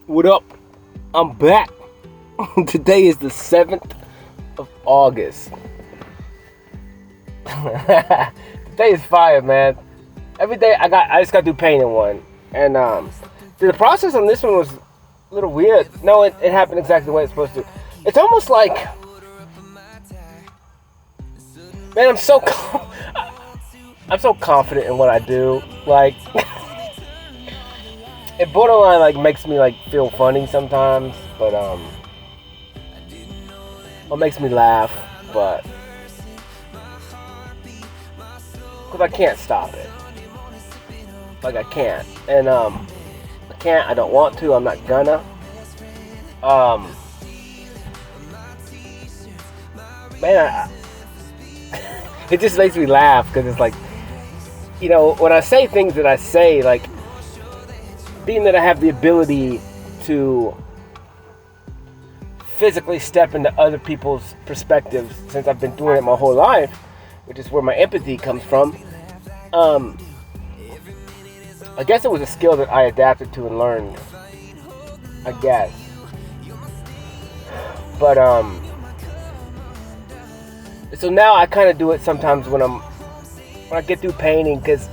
What up? I'm back. Today is the 7th of August. Today is fire, man. Every day I just got to do painting one. And the process on this one was a little weird. No, it happened exactly the way it's supposed to. It's almost like, man, I'm so confident in what I do. Like, it borderline like makes me like feel funny sometimes, but it makes me laugh, but because I can't stop it. Like I can't, and I can't. I don't want to. I'm not gonna. Man, it just makes me laugh because it's like, you know, when I say things that I say, like, being that I have the ability to physically step into other people's perspectives since I've been doing it my whole life, which is where my empathy comes from. I guess it was a skill that I adapted to and learned. I guess. But so now I kind of do it sometimes when I get through painting, because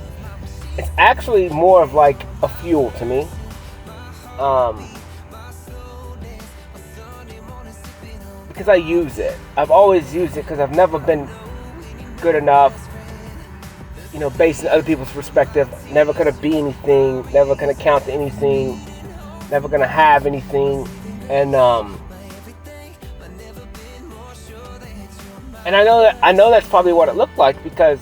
it's actually more of like a fuel to me. Because I use it. I've always used it because I've never been good enough, you know, based on other people's perspective. Never gonna be anything, never gonna count to anything, never gonna have anything. And I know that's probably what it looked like, because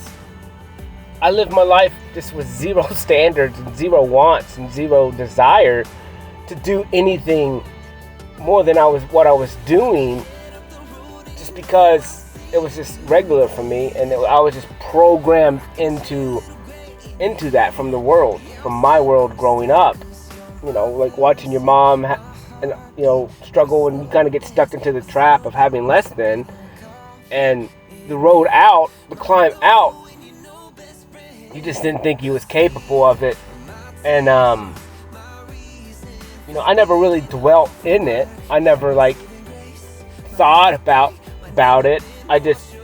I lived my life just with zero standards and zero wants and zero desire to do anything more than what I was doing, just because it was just regular for me, and I was just programmed into that from the world, from my world growing up. You know, like watching your mom and you know, struggle, and you kind of get stuck into the trap of having less than, and the road out, the climb out, you just didn't think you was capable of it. And you know, I never really dwelt in it. I never like thought about it. I just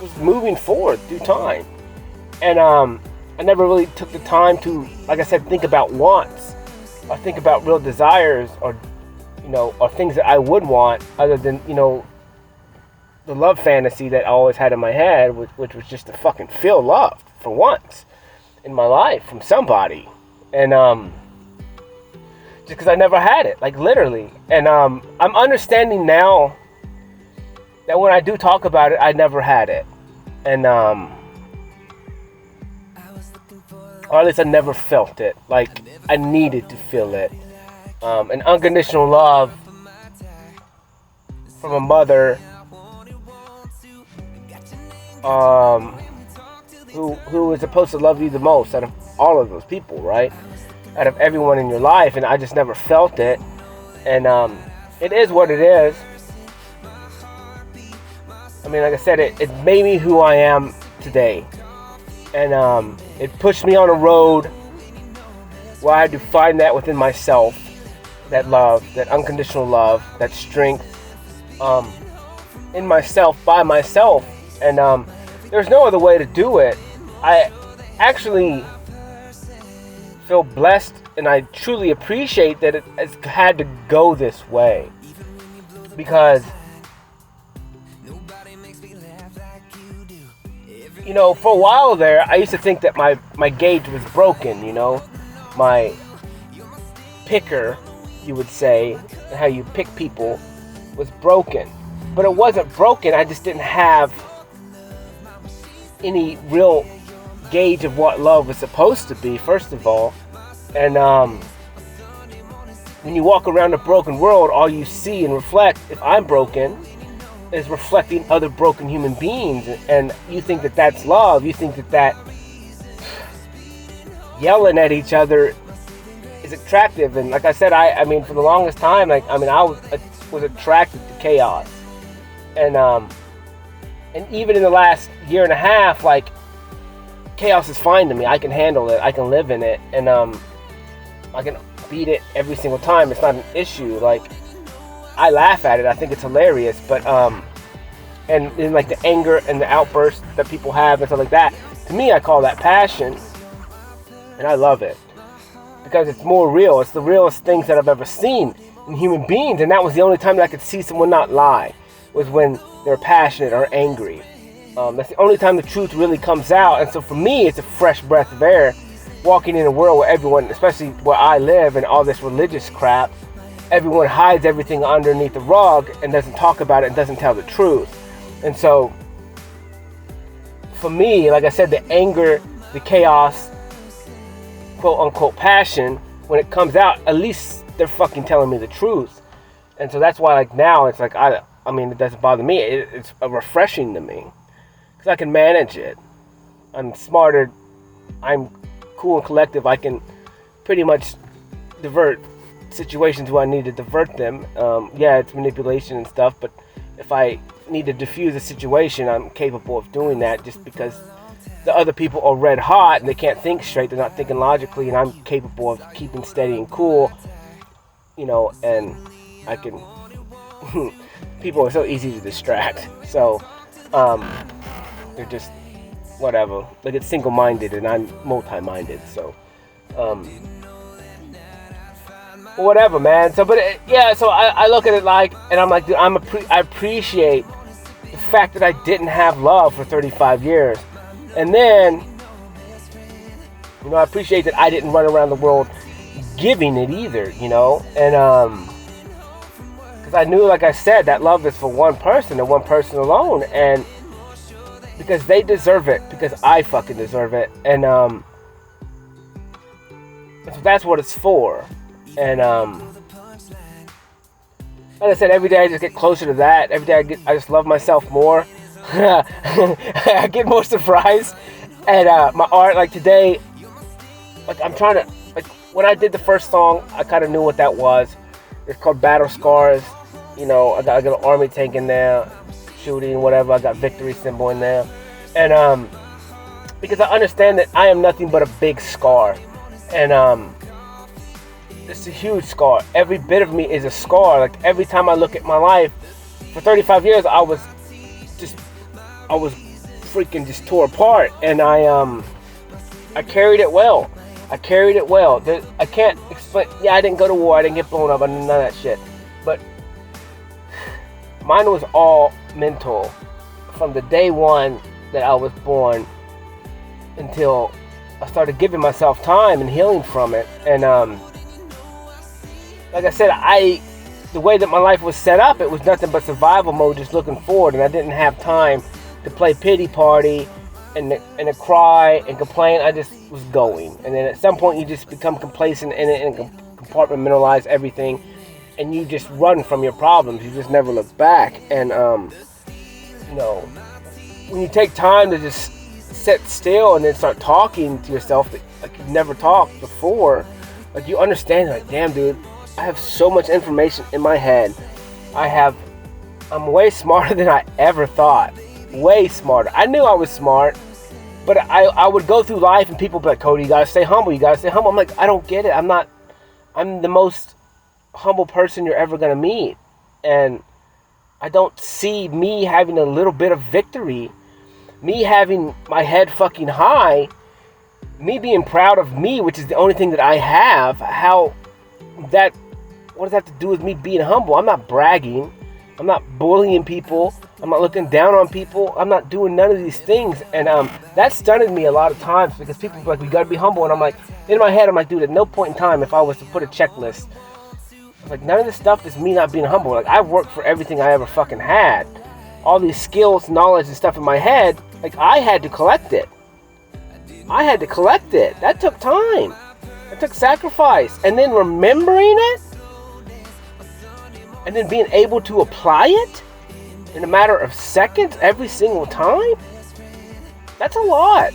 was moving forward through time. And I never really took the time to, like I said, think about wants, or think about real desires, or, you know, or things that I would want, other than, you know, the love fantasy that I always had in my head, which was just to fucking feel loved for once in my life from somebody. And just because I never had it, like literally. And I'm understanding now that when I do talk about it, I never had it. And or at least I never felt it. Like I needed to feel it. An unconditional love from a mother who was supposed to love you the most out of all of those people, right? Out of everyone in your life, and I just never felt it. And it is what it is. I mean, like I said, it made me who I am today. And it pushed me on a road where I had to find that within myself, that love, that unconditional love, that strength in myself, by myself. And there's no other way to do it. I actually feel blessed, and I truly appreciate that it has had to go this way, because, you know, for a while there, I used to think that my gauge was broken, you know, my picker, you would say, and how you pick people, was broken. But it wasn't broken, I just didn't have any real gauge of what love was supposed to be, first of all. And when you walk around a broken world, all you see and reflect, if I'm broken, is reflecting other broken human beings. And you think that that's love. You think that yelling at each other is attractive. And like I said, I mean, for the longest time, like, I mean, I was attracted to chaos. And even in the last year and a half, like, chaos is fine to me. I can handle it. I can live in it. And I can beat it every single time. It's not an issue. Like, I laugh at it. I think it's hilarious. But and in like the anger and the outbursts that people have and stuff like that, to me, I call that passion, and I love it because it's more real. It's the realest things that I've ever seen in human beings, and that was the only time that I could see someone not lie, was when they're passionate or angry. That's the only time the truth really comes out. And so for me, it's a fresh breath of air, walking in a world where everyone, especially where I live and all this religious crap, everyone hides everything underneath the rug and doesn't talk about it and doesn't tell the truth. And so for me, like I said, the anger, the chaos, quote unquote passion, when it comes out, at least they're fucking telling me the truth. And so that's why, like, now it's like, I mean, it doesn't bother me. It's refreshing to me because I can manage it. I'm smarter. I'm cool and collective. I can pretty much divert situations where I need to divert them. Yeah, it's manipulation and stuff, but if I need to diffuse a situation, I'm capable of doing that, just because the other people are red hot and they can't think straight. They're not thinking logically, and I'm capable of keeping steady and cool, you know, and I can people are so easy to distract, so they're just whatever. Like, it's single-minded and I'm multi-minded, so whatever, man. So, but yeah, so I look at it like, and I'm like, dude, I appreciate the fact that I didn't have love for 35 years. And then, you know, I appreciate that I didn't run around the world giving it either, you know. And because I knew, like I said, that love is for one person and one person alone, and because they deserve it, because I fucking deserve it. And so that's what it's for. And like I said, every day I just get closer to that. Every day I just love myself more. I get more surprised at my art. Like today, like I'm trying to, like when I did the first song, I kind of knew what that was. It's called Battle Scars. You know, I got an army tank in there, shooting, whatever. I got victory symbol in there. And because I understand that I am nothing but a big scar. And it's a huge scar. Every bit of me is a scar. Like every time I look at my life, for 35 years, I was freaking just tore apart. And I carried it well. I can't explain. Yeah, I didn't go to war. I didn't get blown up. I didn't none of that shit. But mine was all mental from the day one that I was born until I started giving myself time and healing from it. And like I said, the way that my life was set up, it was nothing but survival mode, just looking forward, and I didn't have time to play pity party and to cry and complain. I just was going, and then at some point you just become complacent in it and compartmentalize everything, and you just run from your problems. You just never look back. And you know, when you take time to just sit still and then start talking to yourself like you've never talked before, like you understand, like, damn, dude, I have so much information in my head. I'm way smarter than I ever thought. Way smarter. I knew I was smart, but I would go through life and people would be like, Cody, you gotta stay humble. I'm like, I don't get it. I'm the most humble person you're ever gonna meet. And I don't see me having a little bit of victory, me having my head fucking high, me being proud of me, which is the only thing that I have. What does that have to do with me being humble? I'm not bragging. I'm not bullying people. I'm not looking down on people. I'm not doing none of these things. And that stunned me a lot of times, because people are like, we gotta be humble. And I'm like, in my head, I'm like, dude, at no point in time, if I was to put a checklist, I was like, none of this stuff is me not being humble. Like, I've worked for everything I ever fucking had. All these skills, knowledge, and stuff in my head, like, I had to collect it. That took time. It took sacrifice. And then remembering it, and then being able to apply it in a matter of seconds every single time, that's a lot.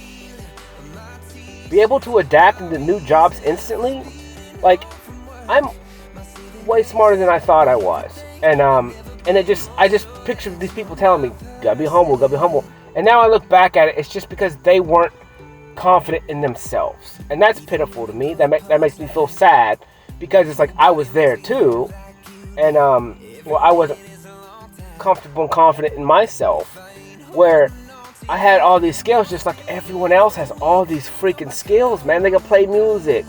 Be able to adapt into new jobs instantly, like, I'm way smarter than I thought I was. And I just pictured these people telling me, gotta be humble. And now I look back at it, it's just because they weren't confident in themselves. And that's pitiful to me. That makes me feel sad, because it's like I was there too, and well, I wasn't comfortable and confident in myself, where I had all these skills just like everyone else has all these freaking skills, man. They could play music,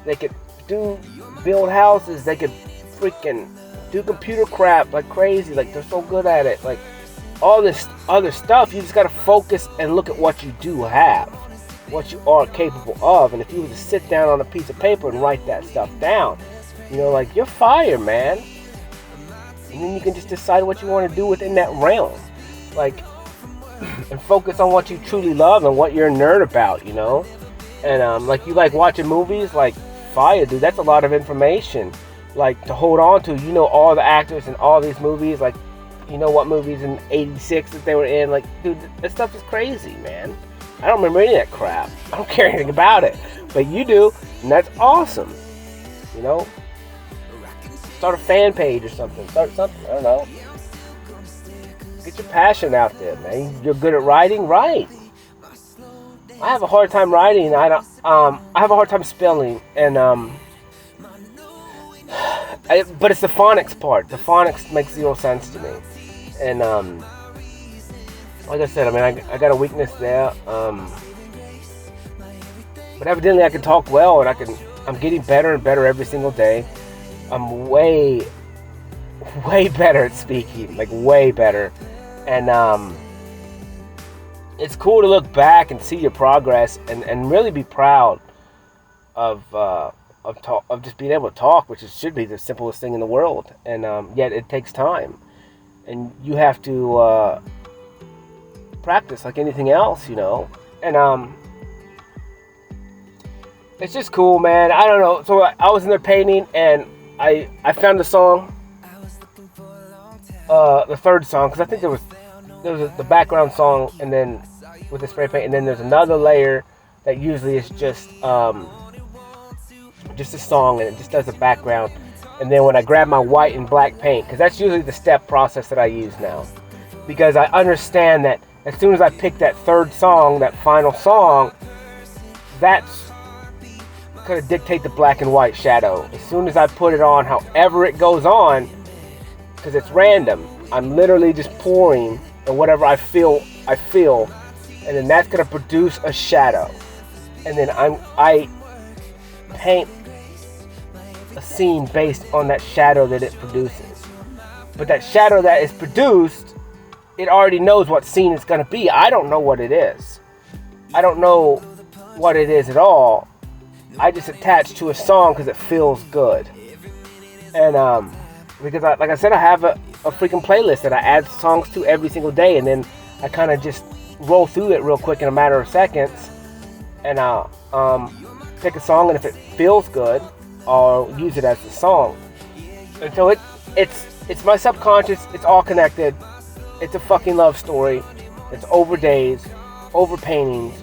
they could build houses, they could freaking do computer crap like crazy, like they're so good at it, like all this other stuff. You just gotta focus and look at what you do have, what you are capable of, and if you were to sit down on a piece of paper and write that stuff down, you know, like you're fire, man. And then you can just decide what you want to do within that realm, like, and focus on what you truly love and what you're a nerd about, you know. And like you like watching movies, like fire, dude. That's a lot of information, like to hold on to. You know all the actors in all these movies, like you know what movies in '86 that they were in. Like, dude, that stuff is crazy, man. I don't remember any of that crap. I don't care anything about it, but you do, and that's awesome. You know. Start a fan page or something. Start something. I don't know. Get your passion out there, man. You're good at writing, write. I have a hard time writing. I have a hard time spelling, and but it's the phonics part. The phonics makes zero sense to me, and like I said, I mean, I got a weakness there. But evidently, I can talk well, and I'm getting better and better every single day. I'm way better at speaking, like way better, and it's cool to look back and see your progress and really be proud of just being able to talk, which should be the simplest thing in the world, and yet it takes time, and you have to practice like anything else, you know, and it's just cool, man. I don't know. So I was in there painting, and I found the song, the third song, because I think there was the background song, and then with the spray paint, and then there's another layer that usually is just a song, and it just does the background. And then when I grab my white and black paint, because that's usually the step process that I use now, because I understand that as soon as I pick that third song, that final song, that's going to dictate the black and white shadow. As soon as I put it on, however it goes on, because it's random, I'm literally just pouring and whatever I feel, and then that's going to produce a shadow, and then I paint a scene based on that shadow that it produces. But that shadow that is produced, it already knows what scene it's going to be. I don't know what it is. I don't know what it is at all. I just attach to a song because it feels good. And because like I said, I have a freaking playlist that I add songs to every single day, and then I kind of just roll through it real quick in a matter of seconds, and I'll pick a song, and if it feels good, I'll use it as the song. And so it's my subconscious. It's all connected. It's a fucking love story. It's over days, over paintings,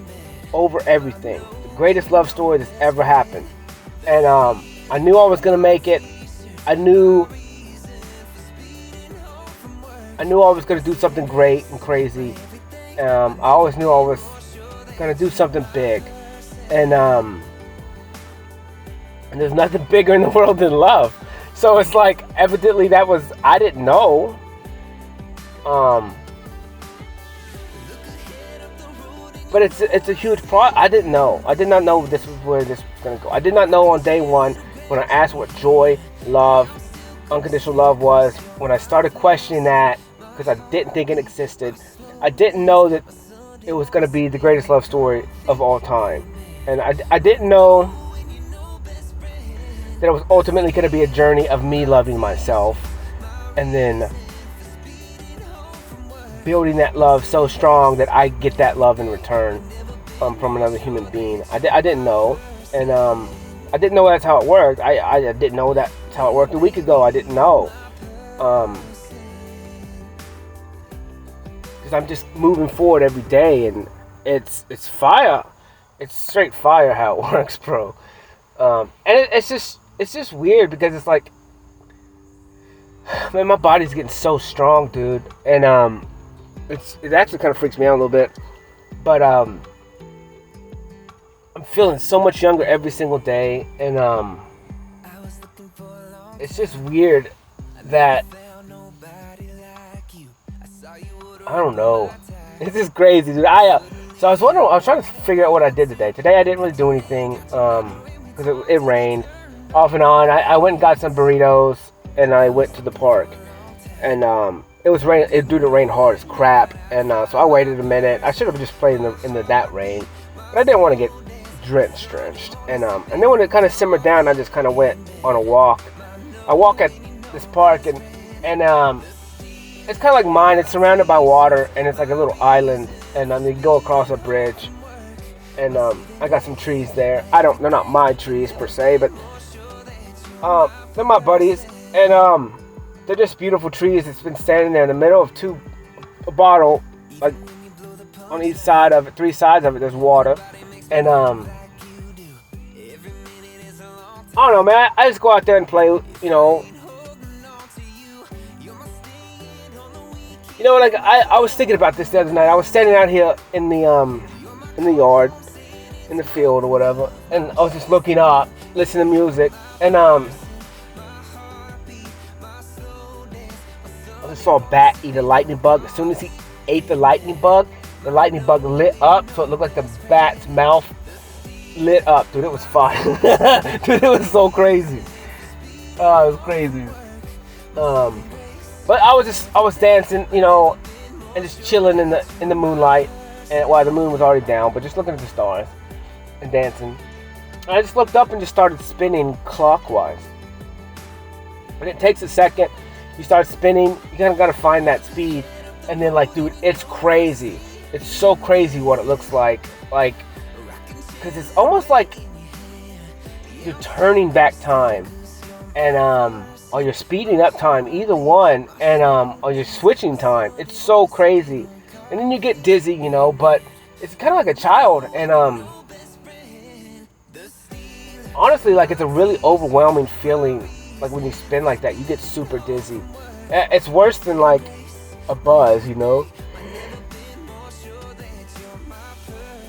over everything. Greatest love story that's ever happened, and I knew I was gonna make it. I knew I was gonna do something great and crazy. I always knew I was gonna do something big, and there's nothing bigger in the world than love. So it's like evidently that was, I didn't know. But it's a huge I didn't know. I did not know this was where this was going to go. I did not know on day one when I asked what joy, love, unconditional love was. When I started questioning that, because I didn't think it existed, I didn't know that it was going to be the greatest love story of all time. And I didn't know that it was ultimately going to be a journey of me loving myself, and then building that love so strong that I get that love in return from another human being. I didn't know, and I didn't know that's how it worked. I didn't know that's how it worked a week ago. I didn't know, because I'm just moving forward every day, and it's fire. It's straight fire how it works, bro. And it's just weird because it's like, man, my body's getting so strong, dude, and it actually kind of freaks me out a little bit, but I'm feeling so much younger every single day, and it's just weird that, I don't know. It's just crazy, dude. So I was wondering, I was trying to figure out what I did today. Today I didn't really do anything, because it rained off and on. I went and got some burritos, and I went to the park. And it was rain. It due to rain hard as crap. And so I waited a minute. I should have just played in that rain, but I didn't want to get drenched. And then when it kind of simmered down, I just kind of went on a walk. I walk at this park, and it's kind of like mine. It's surrounded by water, and it's like a little island. And you go across a bridge, and I got some trees there. They're not my trees per se, but they're my buddies, and they're just beautiful trees. It's been standing there in the middle of a bottle, like on each side of it, 3 sides of it. There's water, and I don't know, man. I just go out there and play, like I was thinking about this the other night. I was standing out here in the yard, in the field or whatever, and I was just looking up, listening to music, and I just saw a bat eat a lightning bug. As soon as he ate the lightning bug lit up, so it looked like the bat's mouth lit up. Dude, it was fun. Dude, it was so crazy. Oh, it was crazy. But I was dancing, and just chilling in the moonlight, and while the moon was already down, but just looking at the stars and dancing. And I just looked up and just started spinning clockwise. And it takes a second. You start spinning. You kind of got to find that speed, and then dude, it's crazy. It's so crazy what it looks like, because it's almost like you're turning back time, and or you're speeding up time, either one, and or you're switching time. It's so crazy, and then you get dizzy, but it's kind of like a child, and honestly, it's a really overwhelming feeling. Like when you spin like that, you get super dizzy. It's worse than a buzz,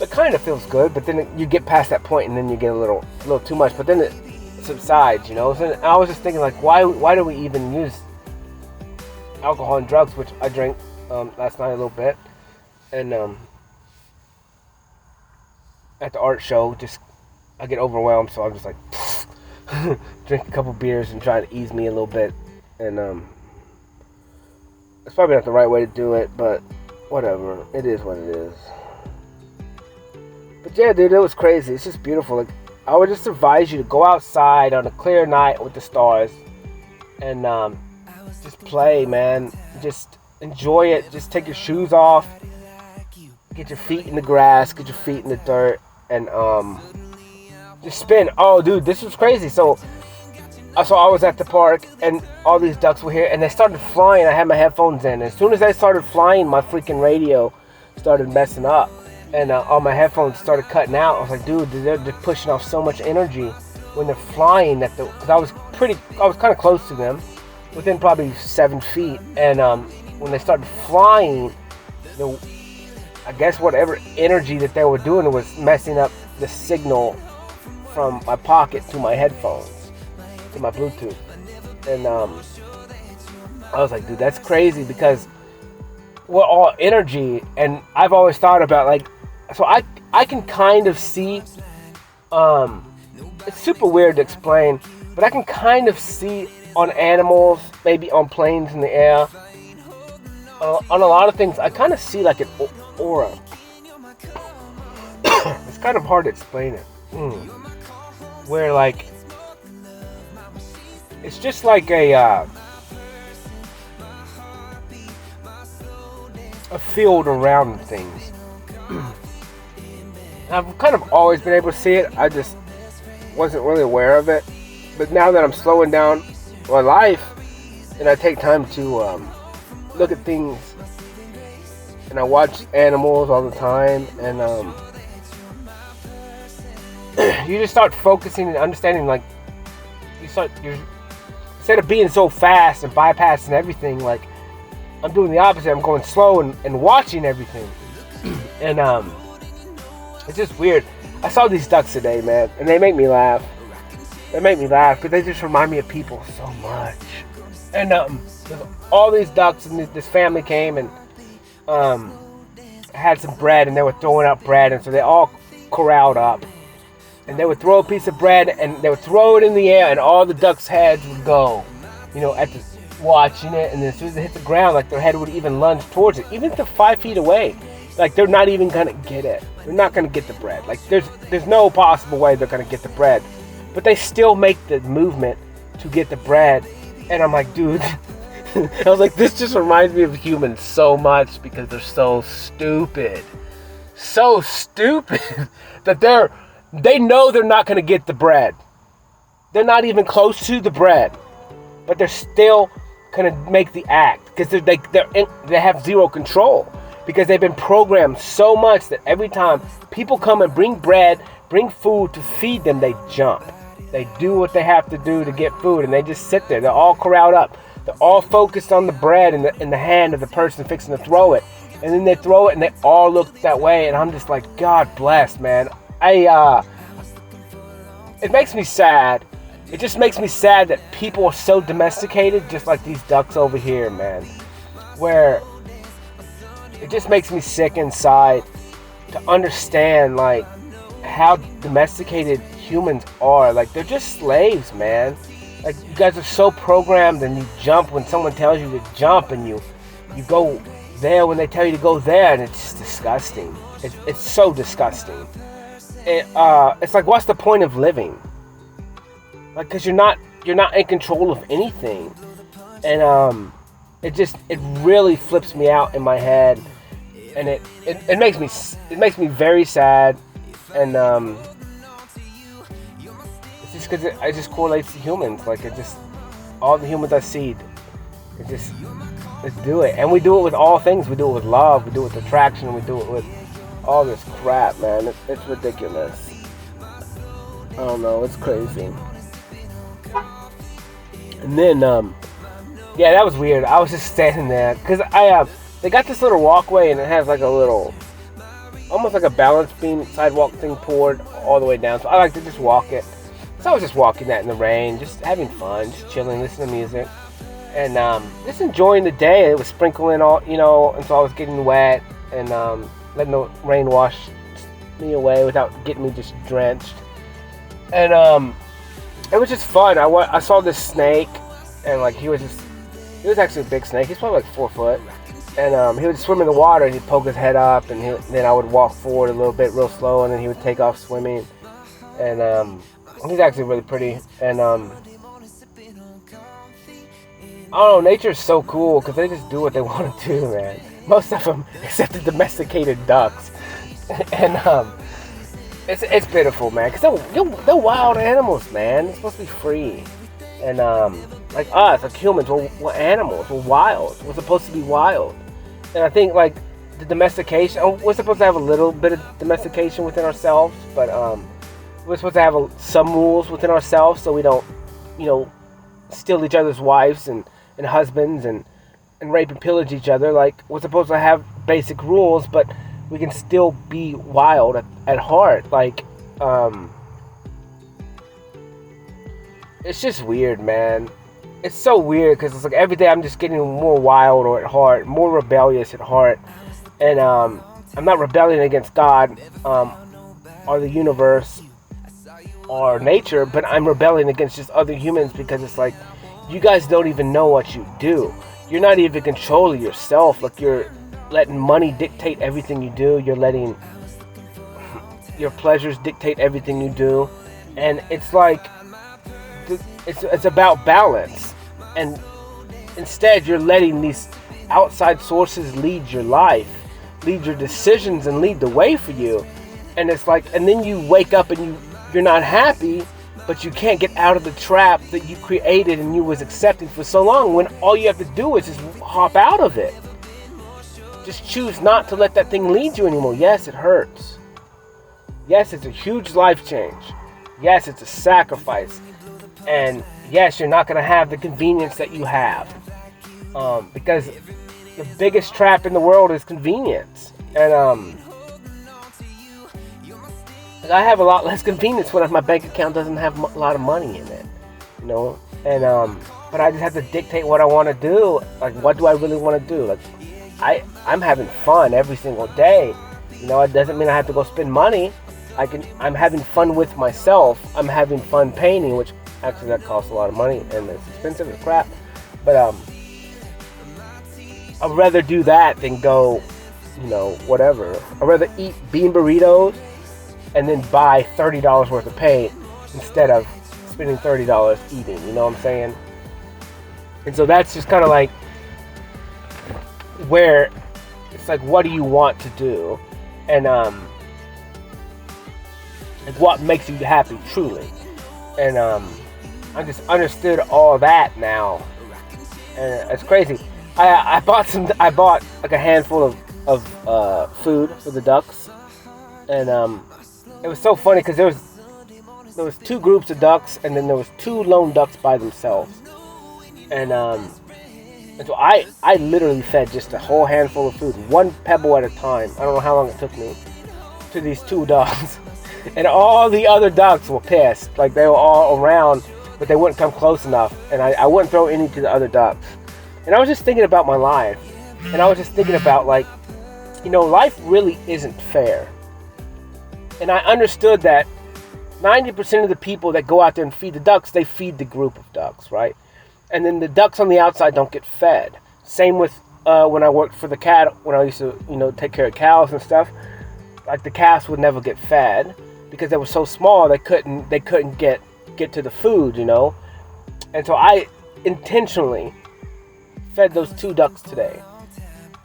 It kind of feels good, but then you get past that point, and then you get a little too much. But then it subsides, So I was just thinking, why do we even use alcohol and drugs? Which I drank last night a little bit, and at the art show, I get overwhelmed, so I'm just like drink a couple beers and try to ease me a little bit, and it's probably not the right way to do it, but whatever. It is what it is. But yeah, dude, it was crazy. It's just beautiful. I would just advise you to go outside on a clear night with the stars and just play, man. Just enjoy it. Just take your shoes off, get your feet in the grass, get your feet in the dirt, and just spin. Oh, dude, this was crazy. So I was at the park, and all these ducks were here, and they started flying. I had my headphones in. As soon as they started flying, my freaking radio started messing up. And all my headphones started cutting out. I was like, dude, they're pushing off so much energy when they're flying. Because I was kind of close to them, within probably 7 feet. And when they started flying, I guess whatever energy that they were doing was messing up the signal from my pocket to my headphones, to my Bluetooth. And I was like, dude, that's crazy, because we're all energy. And I've always thought about so I can kind of see, it's super weird to explain, but I can kind of see on animals, maybe on planes in the air, on a lot of things, I kind of see an aura. It's kind of hard to explain it. Where it's just like a field around things. I've kind of always been able to see it. I just wasn't really aware of it. But now that I'm slowing down my life, and I take time to look at things, and I watch animals all the time, and you just start focusing and understanding. Instead of being so fast and bypassing everything, I'm doing the opposite. I'm going slow and watching everything, and it's just weird. I saw these ducks today, man, and they make me laugh. They make me laugh because they just remind me of people so much. And all these ducks and this family came and had some bread, and they were throwing out bread, and so they all corralled up. And they would throw a piece of bread, and they would throw it in the air, and all the ducks' heads would go, at the watching it. And then as soon as it hit the ground, like their head would even lunge towards it, even to 5 feet away. Like they're not even gonna get it. They're not gonna get the bread. Like there's no possible way they're gonna get the bread, but they still make the movement to get the bread. And I'm like, dude, I was like, this just reminds me of humans so much because they're so stupid that they know they're not going to get the bread. They're not even close to the bread, but they're still going to make the act because they have zero control because they've been programmed so much that every time people come and bring bread, bring food to feed them, they jump. They do what they have to do to get food, and they just sit there. They're all corralled up. They're all focused on the bread in the hand of the person fixing to throw it. And then they throw it, and they all look that way. And I'm just like, God bless, man. It makes me sad. It just makes me sad that people are so domesticated, just like these ducks over here, man. Where it just makes me sick inside to understand, like, how domesticated humans are. Like, they're just slaves, man. Like, you guys are so programmed, and you jump when someone tells you to jump, and you go there when they tell you to go there, and it's just disgusting. It's so disgusting. It's like, what's the point of living? Like, because you're not in control of anything. And it really flips me out in my head, and it makes me very sad. And it's just because it just correlates to humans. Like, all the humans I see, let's do it. And we do it with all things. We do it with love. We do it with attraction. We do it with all this crap, man. It's ridiculous. I don't know. It's crazy. And then, yeah, that was weird. I was just standing there because they got this little walkway, and it has like a little, almost like a balance beam sidewalk thing poured all the way down. So I like to just walk it. So I was just walking that in the rain, just having fun, just chilling, listening to music, and just enjoying the day. It was sprinkling all, and so I was getting wet and letting the rain wash me away without getting me just drenched. And it was just fun. I saw this snake, and like he was actually a big snake. He's probably like 4 foot. And he would swim in the water, and he'd poke his head up, and then I would walk forward a little bit real slow, and then he would take off swimming. And he's actually really pretty. And I don't know, nature is so cool because they just do what they want to do, man. Most of them, except the domesticated ducks. And it's pitiful, man, because they're wild animals, man. They're supposed to be free. And like us, like humans, we're animals. We're wild. We're supposed to be wild. And I think like the domestication, we're supposed to have a little bit of domestication within ourselves, but we're supposed to have some rules within ourselves so we don't, steal each other's wives and husbands and rape and pillage each other. Like, we're supposed to have basic rules, but we can still be wild at heart. Like, it's just weird, man. It's so weird because it's like every day I'm just getting more wild or at heart, more rebellious at heart. And I'm not rebelling against God or the universe or nature, but I'm rebelling against just other humans because it's like, you guys don't even know what you do. You're not even controlling yourself. Like, you're letting money dictate everything you do. You're letting your pleasures dictate everything you do. And it's like, it's about balance. And instead, you're letting these outside sources lead your life, lead your decisions, and lead the way for you. And it's like, and then you wake up and you're not happy, but you can't get out of the trap that you created and you was accepting for so long, when all you have to do is just hop out of it. Just choose not to let that thing lead you anymore. Yes, it hurts. Yes, it's a huge life change. Yes, it's a sacrifice. And yes, you're not going to have the convenience that you have. Because the biggest trap in the world is convenience. And I have a lot less convenience when my bank account doesn't have a lot of money in it, you know. And but I just have to dictate what I want to do. Like, what do I really want to do? Like, I'm having fun every single day. You know, it doesn't mean I have to go spend money. I'm having fun with myself. I'm having fun painting, which actually that costs a lot of money and it's expensive as crap. But I'd rather do that than go, you know, whatever. I'd rather eat bean burritos and then buy $30 worth of paint instead of spending $30 eating, you know what I'm saying? And so that's just kind of like where it's like, what do you want to do? And like, what makes you happy truly? And I just understood all that now, and it's crazy. I bought like a handful of food for the ducks, and it was so funny because there was two groups of ducks, and then there was two lone ducks by themselves, and so I literally fed just a whole handful of food, one pebble at a time. I don't know how long it took me, to these two dogs, and all the other ducks were pissed. Like, they were all around, but they wouldn't come close enough, and I wouldn't throw any to the other ducks. And I was just thinking about my life, and I was just thinking about, like, you know, life really isn't fair. And I understood that 90% of the people that go out there and feed the ducks, they feed the group of ducks, right? And then the ducks on the outside don't get fed. Same with when I worked for the cattle, when I used to, you know, take care of cows and stuff. Like, the calves would never get fed because they were so small they couldn't get to the food, you know. And so I intentionally fed those two ducks today,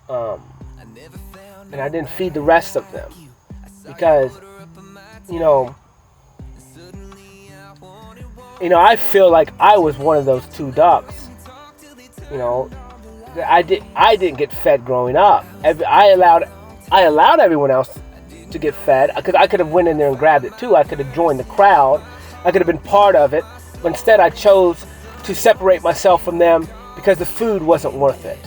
and I didn't feed the rest of them because, you know, I feel like I was one of those two ducks. You know, I didn't get fed growing up. I allowed everyone else to get fed. I could have went in there and grabbed it too. I could have joined the crowd. I could have been part of it. But instead, I chose to separate myself from them because the food wasn't worth it.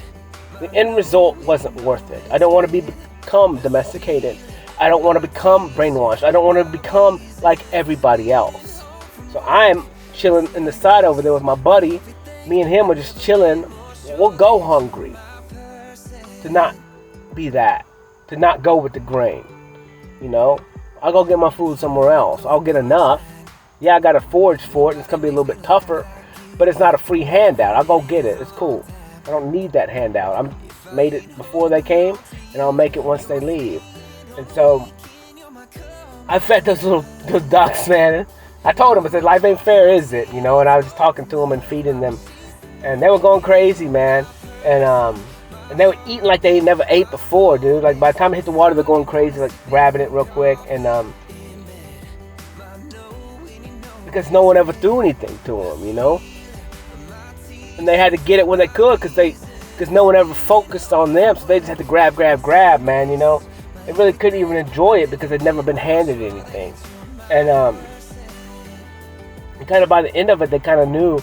The end result wasn't worth it. I don't want to become domesticated. I don't want to become brainwashed. I don't want to become like everybody else. So I'm chilling in the side over there with my buddy. Me and him are just chilling. We'll go hungry. To not be that. To not go with the grain. You know? I'll go get my food somewhere else. I'll get enough. Yeah, I got to forage for it. It's going to be a little bit tougher. But it's not a free handout. I'll go get it. It's cool. I don't need that handout. I made it before they came, and I'll make it once they leave. And so I fed those ducks, man. I told them, I said, life ain't fair, is it? You know, and I was just talking to them and feeding them. And they were going crazy, man. And they were eating like they never ate before, dude. Like, by the time it hit the water, they're going crazy, like grabbing it real quick. And because no one ever threw anything to them, you know? And they had to get it when they could because no one ever focused on them, so they just had to grab, man, you know. They really couldn't even enjoy it because they'd never been handed anything. And kind of by the end of it, they kind of knew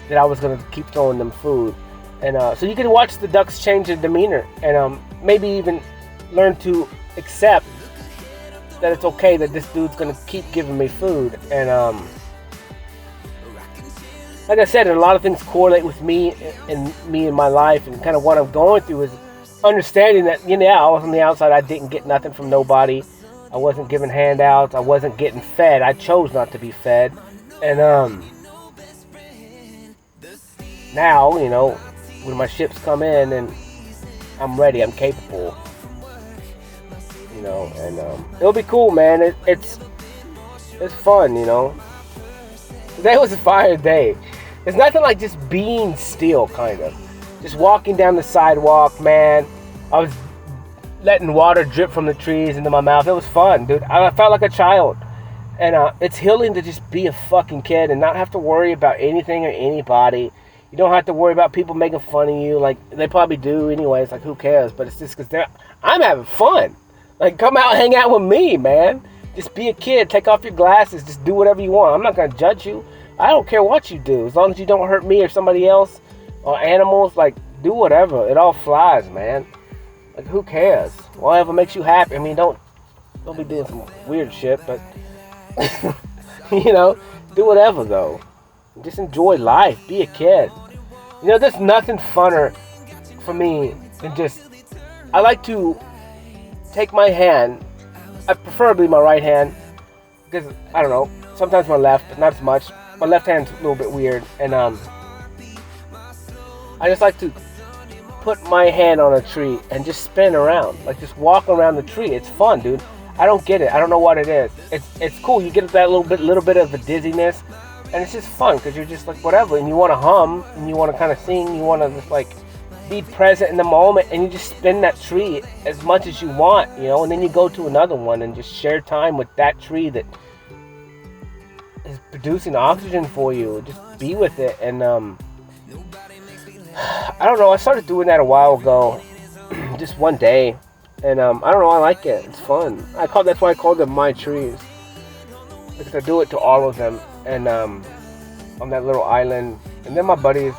that I was going to keep throwing them food. And so you can watch the ducks change their demeanor and maybe even learn to accept that it's okay that this dude's going to keep giving me food. And like I said, a lot of things correlate with me and my life, and kind of what I'm going through is understanding that, you know, I was on the outside. I didn't get nothing from nobody. I wasn't given handouts. I wasn't getting fed. I chose not to be fed. And now, you know, when my ships come in and I'm ready, I'm capable, you know, and it'll be cool, man. It's fun, you know. Today was a fire day. It's nothing like just being still, kind of. Just walking down the sidewalk, man. I was letting water drip from the trees into my mouth. It was fun, dude. I felt like a child. And it's healing to just be a fucking kid and not have to worry about anything or anybody. You don't have to worry about people making fun of you. Like, they probably do anyways. Like, who cares? But it's just because I'm having fun. Like, come out and hang out with me, man. Just be a kid. Take off your glasses. Just do whatever you want. I'm not going to judge you. I don't care what you do. As long as you don't hurt me or somebody else or animals, like, do whatever. It all flies, man. Like, who cares? Whatever makes you happy. I mean, don't be doing some weird shit, but You know, do whatever though. Just enjoy life. Be a kid. You know, there's nothing funner for me than just. I like to take my hand, preferably my right hand, because I don't know. Sometimes my left, but not as much. My left hand's a little bit weird, and I just like to put my hand on a tree and just spin around, like just walk around the tree. It's fun, dude. I don't get it. I don't know what it is. It's cool. You get that little bit of a dizziness, and it's just fun because you're just like whatever, and you want to hum, and you want to kind of sing, you want to just like be present in the moment, and you just spin that tree as much as you want, you know, and then you go to another one and just share time with that tree that is producing oxygen for you. Just be with it, and I don't know. I started doing that a while ago, just one day, and I don't know. I like it. It's fun. That's why I call them my trees, because I do it to all of them, and on that little island, and then my buddies.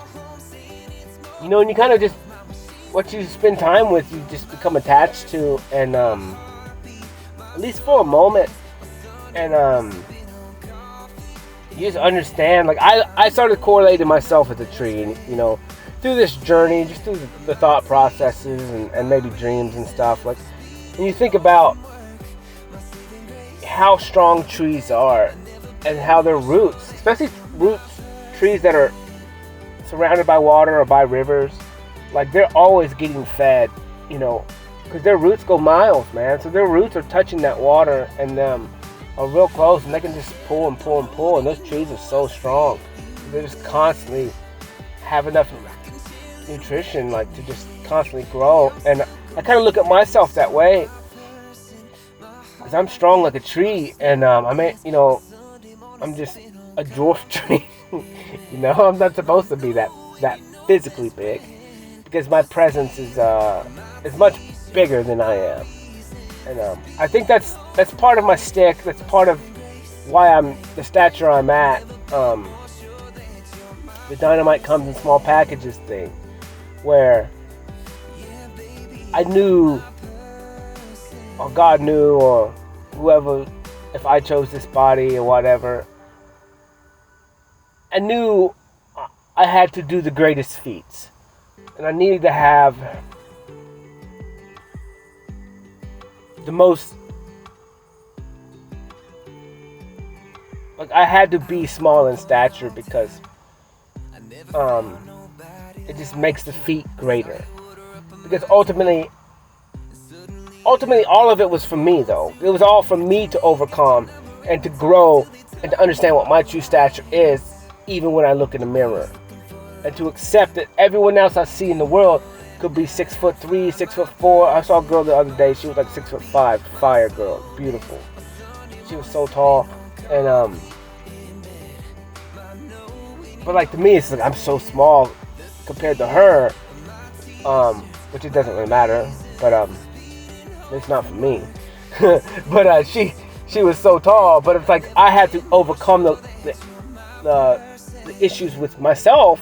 You know, and you kind of just what you spend time with, you just become attached to, and at least for a moment, and you just understand. Like I started correlating myself with the tree, and you know. Through this journey, just through the thought processes and maybe dreams and stuff, like, and you think about how strong trees are and how their roots, especially trees that are surrounded by water or by rivers, like they're always getting fed, you know, because their roots go miles, man. So their roots are touching that water and are real close, and they can just pull and pull and pull, and those trees are so strong. They just constantly have enough nutrition, like, to just constantly grow. And I kind of look at myself that way, because I'm strong like a tree, and you know, I'm just a dwarf tree. You know, I'm not supposed to be that physically big, because my presence is much bigger than I am, and I think that's part of my stick. That's part of why I'm the stature I'm at. The dynamite comes in small packages thing, where I knew, or God knew, or whoever, if I chose this body or whatever, I knew I had to do the greatest feats, and I needed to have the most, like, I had to be small in stature, because it just makes the feat greater. Because ultimately all of it was for me, though. It was all for me to overcome and to grow and to understand what my true stature is, even when I look in the mirror, and to accept that everyone else I see in the world could be 6'3", 6'4". I saw a girl the other day. She was like 6'5", fire girl, beautiful. She was so tall, and but like, to me, it's like I'm so small compared to her, which it doesn't really matter, but it's not for me. But she was so tall, but it's like I had to overcome the issues with myself.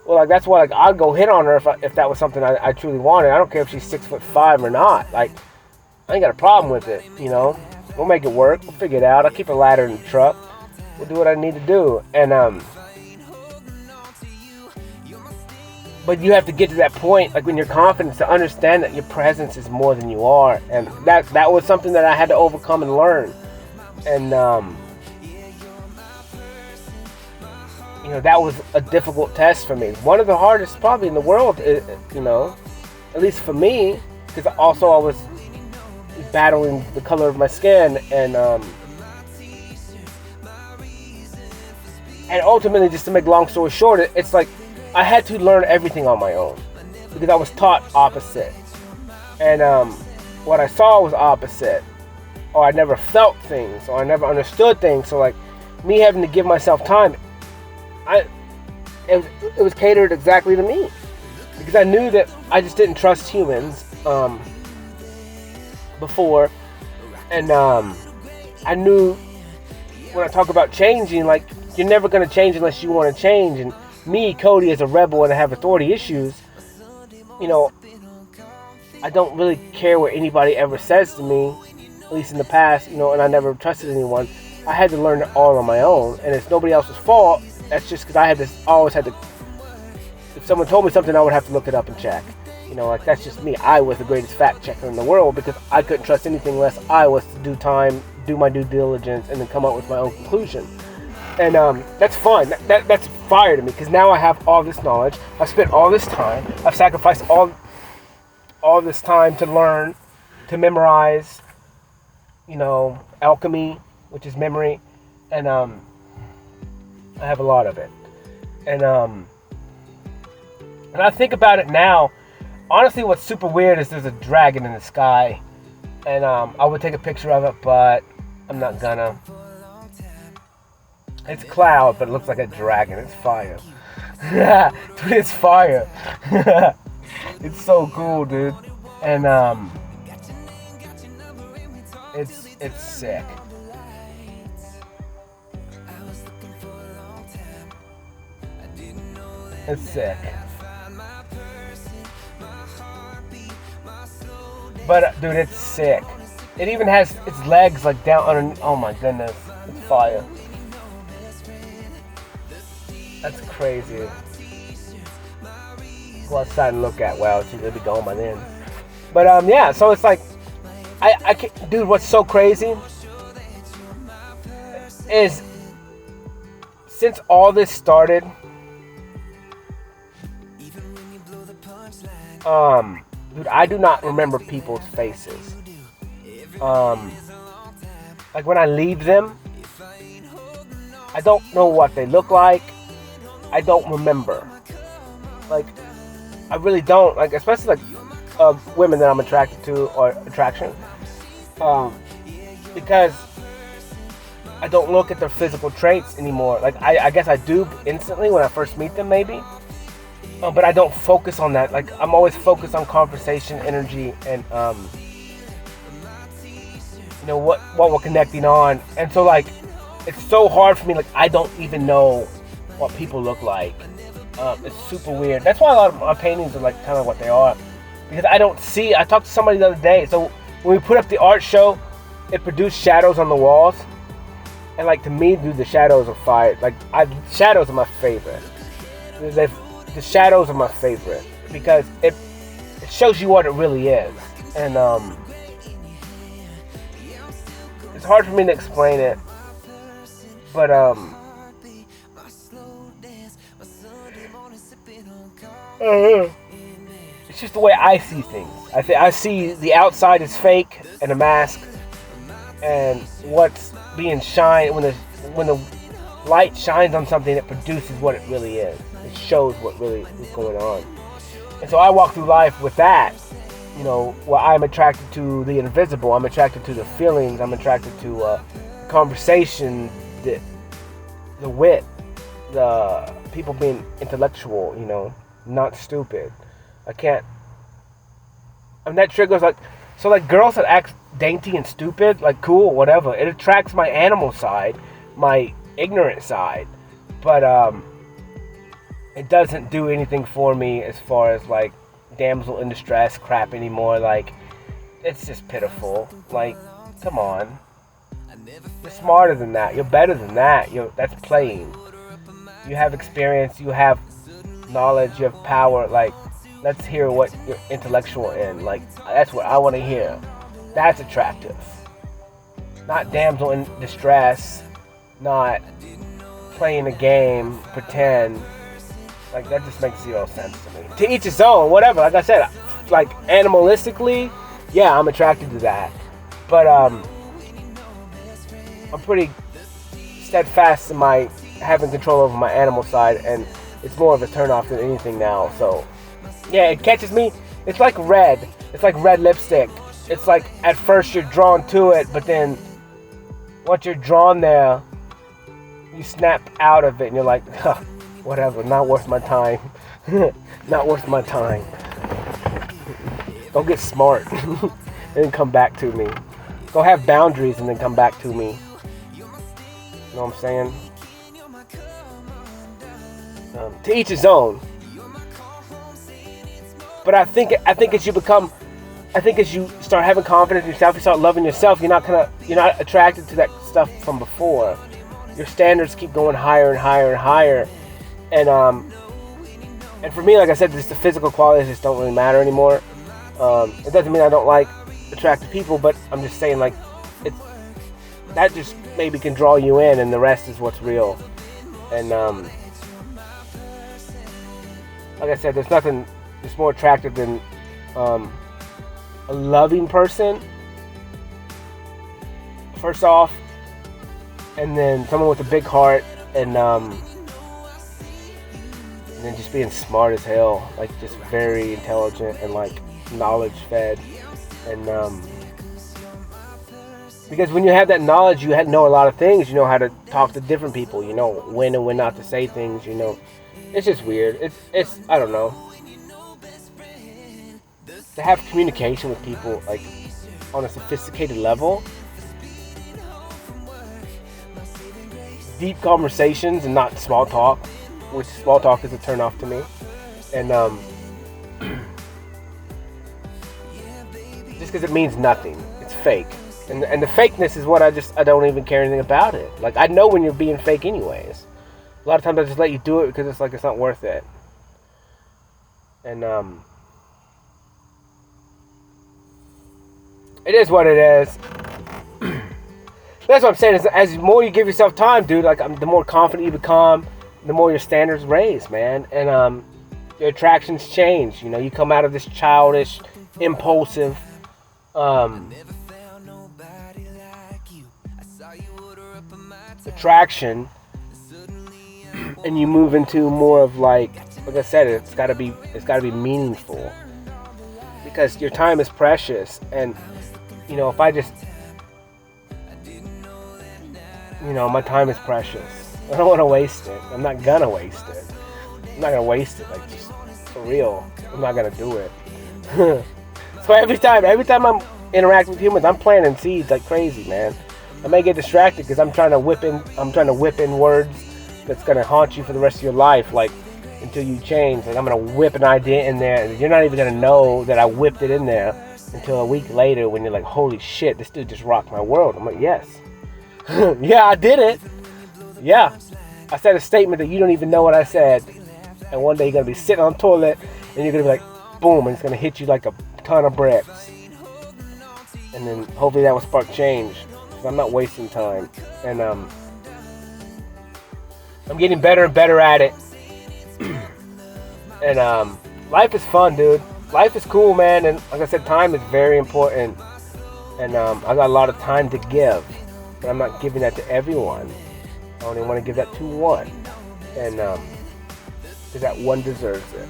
Well, like, that's why, like, I'd go hit on her if that was something I truly wanted. I don't care if she's 6'5" or not. Like, I ain't got a problem with it, you know. We'll make it work. We'll figure it out. I'll keep a ladder in the truck. We'll do what I need to do, and but you have to get to that point, like, when you're confident, to understand that your presence is more than you are. And that was something that I had to overcome and learn. And, you know, that was a difficult test for me. One of the hardest probably in the world, you know, at least for me, because also I was battling the color of my skin. And ultimately, just to make long story short, it's like, I had to learn everything on my own, because I was taught opposite, and what I saw was opposite, or I never felt things, or I never understood things. So, like, me having to give myself time, it was catered exactly to me, because I knew that I just didn't trust humans before, and I knew when I talk about changing, like, you're never going to change unless you want to change. And me, Cody, as a rebel and I have authority issues, you know, I don't really care what anybody ever says to me, at least in the past, you know, and I never trusted anyone. I had to learn it all on my own, and it's nobody else's fault. That's just because I always had to. If someone told me something, I would have to look it up and check. You know, like that's just me. I was the greatest fact checker in the world because I couldn't trust anything unless I was to do my due diligence, and then come up with my own conclusion. And that's fun. That's fire to me because now I have all this knowledge. I've spent all this time. I've sacrificed all this time to learn, to memorize. You know, alchemy, which is memory, and I have a lot of it. And I think about it now. Honestly, what's super weird is there's a dragon in the sky, and I would take a picture of it, but I'm not gonna. It's cloud, but it looks like a dragon. It's fire. Dude, it's fire. It's so cool, dude. And it's sick. It's sick. But dude, it's sick. It even has its legs like down underneath. Oh my goodness, it's fire. That's crazy. Go outside and look at. Wow, it'll be gone by then. But yeah. So it's like, I can't, dude. What's so crazy is since all this started, dude, I do not remember people's faces. Like when I leave them, I don't know what they look like. I don't remember. Like, I really don't. Like, especially like women that I'm attracted to or attraction. Because I don't look at their physical traits anymore. Like, I guess I do instantly when I first meet them, maybe. But I don't focus on that. Like, I'm always focused on conversation, energy, and you know what we're connecting on. And so like, it's so hard for me. Like, I don't even know what people look like. It's super weird. That's why a lot of my paintings are like kind of what they are, because I don't see. I talked to somebody the other day. So when we put up the art show, it produced shadows on the walls, and like to me, dude, the shadows are fire. Like, shadows are my favorite. The shadows are my favorite because it shows you what it really is, and it's hard for me to explain it, but it's just the way I see things. I see the outside is fake and a mask, and what's being shined when the light shines on something, it produces what it really is. It shows what really is going on. And so I walk through life with that. You know, well, I'm attracted to the invisible. I'm attracted to the feelings. I'm attracted to conversation, the wit, the people being intellectual. You know, not stupid. And that triggers like girls that act dainty and stupid, like cool, whatever. It attracts my animal side, my ignorant side, but it doesn't do anything for me as far as like damsel in distress crap anymore. Like, it's just pitiful. Like, come on, you're smarter than that, you're better than that. That's playing. You have experience, you have knowledge, you have power. Like, let's hear what you're intellectual in. Like, that's what I want to hear. That's attractive. Not damsel in distress, not playing a game, pretend. Like, that just makes zero sense to me. To each his own, whatever. Like I said, like, animalistically, yeah, I'm attracted to that. But I'm pretty steadfast in my having control over my animal side, and it's more of a turnoff than anything now. So yeah, it catches me. It's like red. It's like red lipstick. It's like at first you're drawn to it, but then once you're drawn there, you snap out of it and you're like, huh, whatever, not worth my time. Not worth my time. Go get smart and then come back to me. Go have boundaries and then come back to me. You know what I'm saying? To each his own. But I think as you start having confidence in yourself, you start loving yourself, you're not attracted to that stuff from before. Your standards keep going higher and higher and higher. And for me, like I said, just the physical qualities just don't really matter anymore. It doesn't mean I don't like attractive people, but I'm just saying, like, that just maybe can draw you in, and the rest is what's real. And like I said, there's nothing that's more attractive than a loving person, first off, and then someone with a big heart, and then just being smart as hell, like just very intelligent and like knowledge fed. And because when you have that knowledge, you know a lot of things. You know how to talk to different people. You know when and when not to say things. You know, it's just weird. It's I don't know. To have communication with people like on a sophisticated level, deep conversations and not small talk, which small talk is a turn off to me. And just because it means nothing, it's fake. And the fakeness is what I don't even care anything about it. Like, I know when you're being fake anyways. A lot of times I just let you do it because it's like it's not worth it. And it is what it is. That's what I'm saying, is as more you give yourself time, dude, like the more confident you become, the more your standards raise, man. And your attractions change. You know, you come out of this childish, impulsive attraction, and you move into more of like I said, it's gotta be meaningful, because your time is precious. And you know, if I just, you know, my time is precious. I don't want to waste it. I'm not gonna waste it. I'm not gonna waste it, like, just for real. I'm not gonna do it. So every time I'm interacting with humans, I'm planting seeds like crazy, man. I may get distracted because I'm trying to whip in words that's gonna haunt you for the rest of your life, like until you change. Like, I'm gonna whip an idea in there, and you're not even gonna know that I whipped it in there until a week later, when you're like, "Holy shit, this dude just rocked my world." I'm like, "Yes, yeah, I did it. Yeah, I said a statement that you don't even know what I said." And one day you're gonna be sitting on the toilet, and you're gonna be like, boom, and it's gonna hit you like a ton of bricks. And then hopefully that will spark change. I'm not wasting time, and I'm getting better and better at it. And life is fun, dude. Life is cool, man. And like I said, time is very important. And I got a lot of time to give, but I'm not giving that to everyone. I only want to give that to one, and because that one deserves it.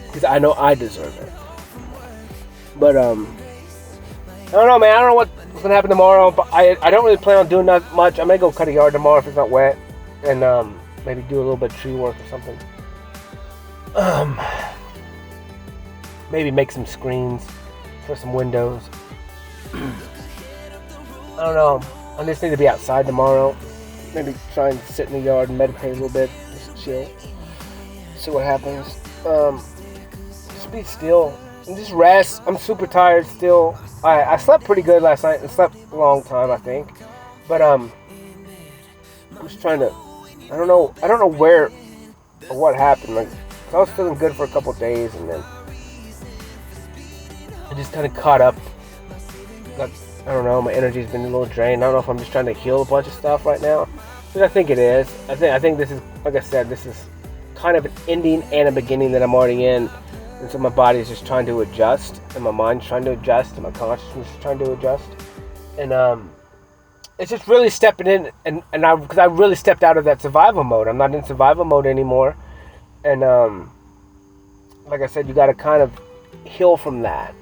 Because I know I deserve it. But I don't know, man. I don't know what's gonna happen tomorrow, but I don't really plan on doing that much. I may go cut a yard tomorrow if it's not wet, and maybe do a little bit of tree work or something. Maybe make some screens for some windows. I don't know. I just need to be outside tomorrow. Maybe try and sit in the yard and meditate a little bit, just chill, see what happens. Just be still and just rest. I'm super tired still. I slept pretty good last night and slept a long time, I think. But I'm just trying to. I don't know where or what happened. Like, I was feeling good for a couple of days, and then I just kind of caught up. Like, I don't know. My energy's been a little drained. I don't know if I'm just trying to heal a bunch of stuff right now. But I think it is. I think this is, like I said, this is kind of an ending and a beginning that I'm already in. And so my body is just trying to adjust, and my mind's trying to adjust, and my consciousness is trying to adjust. And it's just really stepping in, because I really stepped out of that survival mode. I'm not in survival mode anymore. And like I said, you got to kind of heal from that.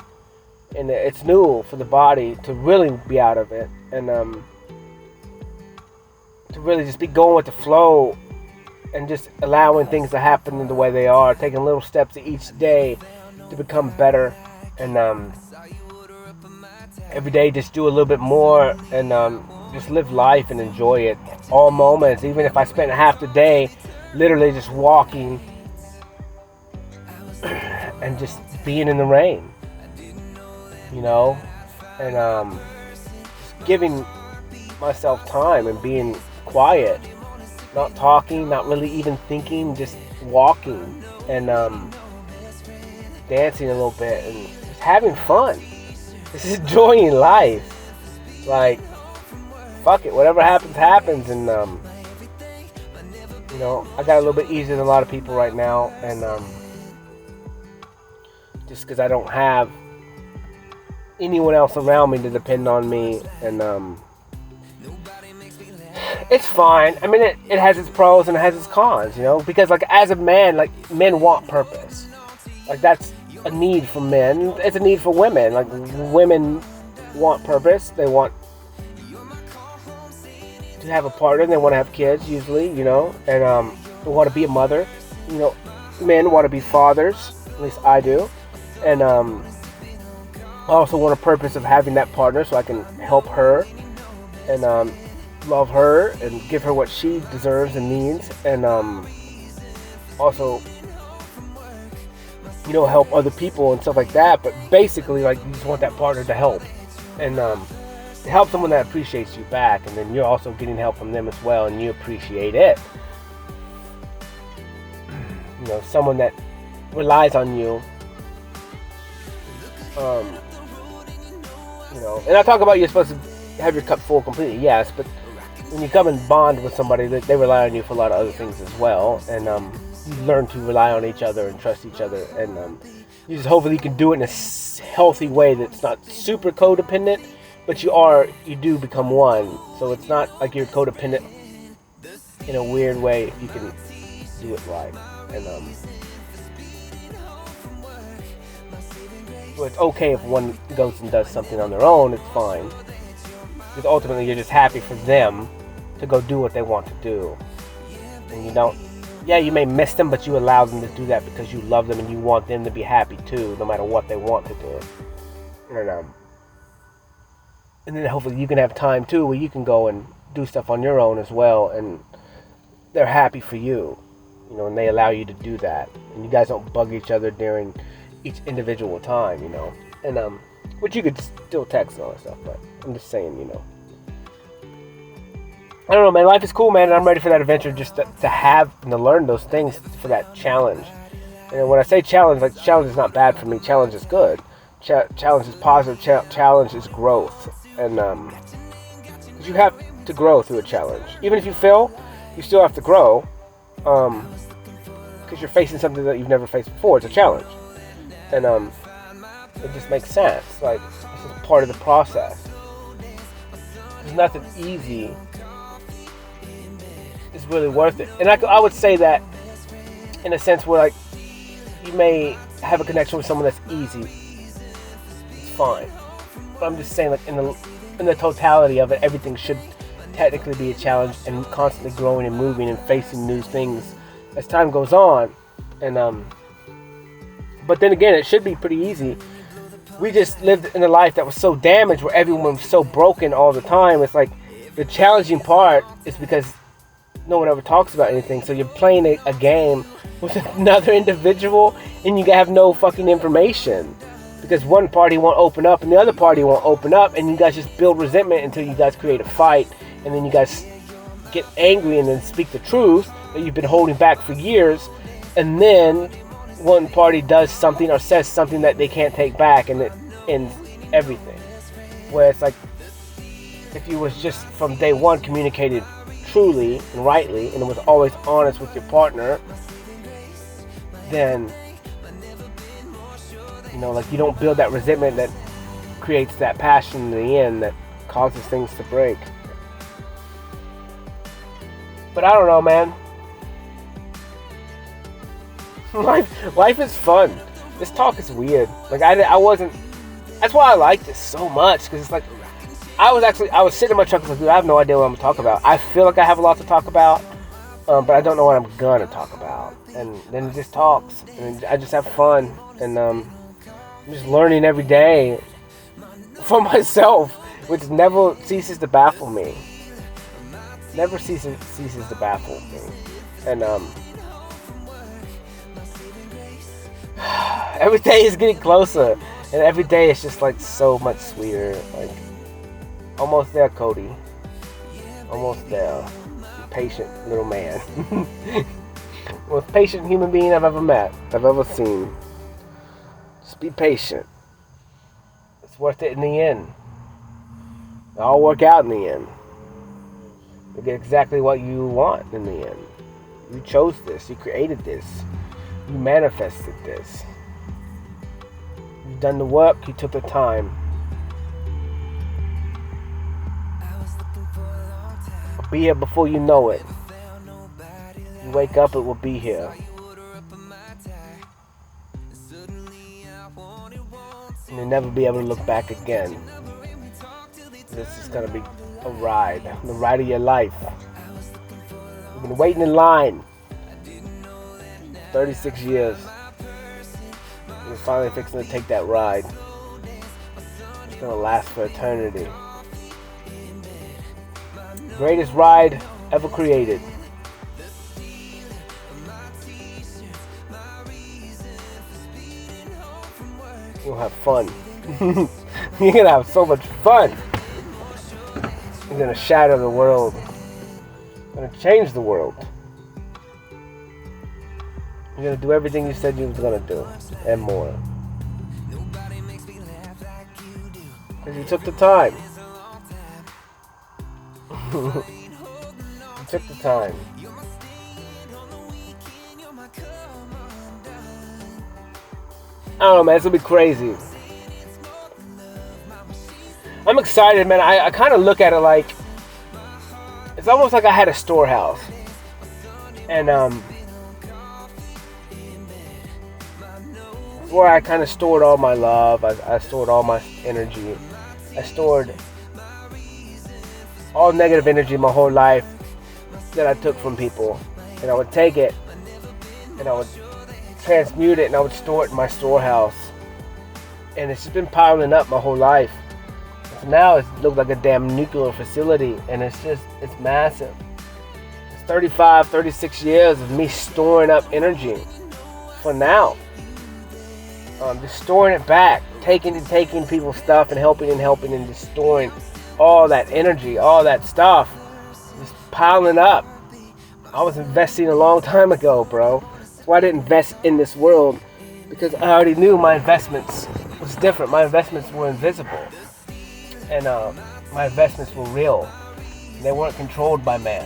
And it's new for the body to really be out of it, and to really just be going with the flow, and just allowing things to happen in the way they are, taking little steps each day to become better. And every day just do a little bit more, and just live life and enjoy it, all moments. Even if I spent half the day literally just walking and just being in the rain, you know, and giving myself time and being quiet, not talking, not really even thinking, just walking and dancing a little bit and just having fun. Just enjoying life. Like, fuck it, whatever happens, happens. And you know, I got a little bit easier than a lot of people right now, and just because I don't have anyone else around me to depend on me, and it's fine. I mean, it has its pros and it has its cons, you know, because like as a man, like men want purpose. Like that's a need for men. It's a need for women. Like women want purpose. They want to have a partner. They want to have kids usually, you know, and they want to be a mother. You know, men want to be fathers. At least I do. And I also want a purpose of having that partner so I can help her and love her and give her what she deserves and needs, and also, you know, help other people and stuff like that. But basically, like, you just want that partner to help and to help someone that appreciates you back, and then you're also getting help from them as well, and you appreciate it. You know, someone that relies on you. You know, and I talk about you're supposed to have your cup full completely, yes, but when you come and bond with somebody, they rely on you for a lot of other things as well, and you learn to rely on each other and trust each other, and you just hopefully you can do it in a healthy way that's not super codependent, but you do become one, so it's not like you're codependent in a weird way if you can do it right, and so it's okay if one goes and does something on their own, it's fine. Because ultimately you're just happy for them to go do what they want to do. And you don't, yeah, you may miss them, but you allow them to do that because you love them and you want them to be happy too, no matter what they want to do. And then hopefully you can have time too where you can go and do stuff on your own as well, and they're happy for you, you know, and they allow you to do that. And you guys don't bug each other during each individual time, you know, and which you could still text and all that stuff, but I'm just saying, you know, I don't know, man, life is cool, man, and I'm ready for that adventure, just to have and to learn those things for that challenge. And when I say challenge, like, challenge is not bad for me, challenge is good, challenge is positive, challenge is growth, and because you have to grow through a challenge. Even if you fail, you still have to grow, because you're facing something that you've never faced before. It's a challenge. And it just makes sense. Like, this is part of the process. There's nothing easy is really worth it. And I would say that in a sense where, like, you may have a connection with someone that's easy. It's fine. But I'm just saying, like, in the totality of it, everything should technically be a challenge, and constantly growing and moving and facing new things as time goes on. And but then again, it should be pretty easy. We just lived in a life that was so damaged, where everyone was so broken all the time. It's like the challenging part is because no one ever talks about anything. So you're playing a game with another individual, and you have no fucking information because one party won't open up and the other party won't open up, and you guys just build resentment until you guys create a fight, and then you guys get angry and then speak the truth that you've been holding back for years, and then one party does something or says something that they can't take back, and it ends everything. Where it's like, if you was just from day one communicated truly and rightly, and it was always honest with your partner, then, you know, like, you don't build that resentment that creates that passion in the end that causes things to break. But I don't know, man. Life is fun. This talk is weird. Like, I wasn't. That's why I like this so much, because it's like, I was sitting in my truck and was like, dude, I have no idea what I'm gonna talk about. I feel like I have a lot to talk about, but I don't know what I'm gonna talk about. And then it just talks, and I just have fun, and I'm just learning every day for myself, which never ceases to baffle me. Never ceases to baffle me, and every day is getting closer, and every day is just like so much sweeter. Like, Almost there, Cody. Almost there. Patient little man. Most patient human being I've ever met, I've ever seen. Just be patient. It's worth it in the end. It'll all work out in the end. You'll get exactly what you want in the end. You chose this. You created this. You manifested this. You've done the work. You took the time. It'll be here before you know it. You wake up, it will be here. And you'll never be able to look back again. This is going to be a ride. The ride of your life. You've been waiting in line 36 years. You're finally fixing to take that ride. It's going to last for eternity. Greatest ride ever created. You'll have fun. You're going to have so much fun. You're going to shatter the world. You're going to change the world. You're going to do everything you said you was going to do. And more. Because you took the time. You took the time. I don't know, man. It's going to be crazy. I'm excited, man. I kind of look at it like it's almost like I had a storehouse, and where I kind of stored all my love. I stored all my energy. I stored all negative energy my whole life that I took from people, and I would take it and I would transmute it and I would store it in my storehouse, and it's just been piling up my whole life. Now it looks like a damn nuclear facility, and it's massive. It's 35, 36 years of me storing up energy for now. Just storing it back, taking people's stuff and helping and just storing all that energy, all that stuff, just piling up. I was investing a long time ago, bro. That's why I didn't invest in this world, because I already knew my investments was different. My investments were invisible. And my investments were real. They weren't controlled by man.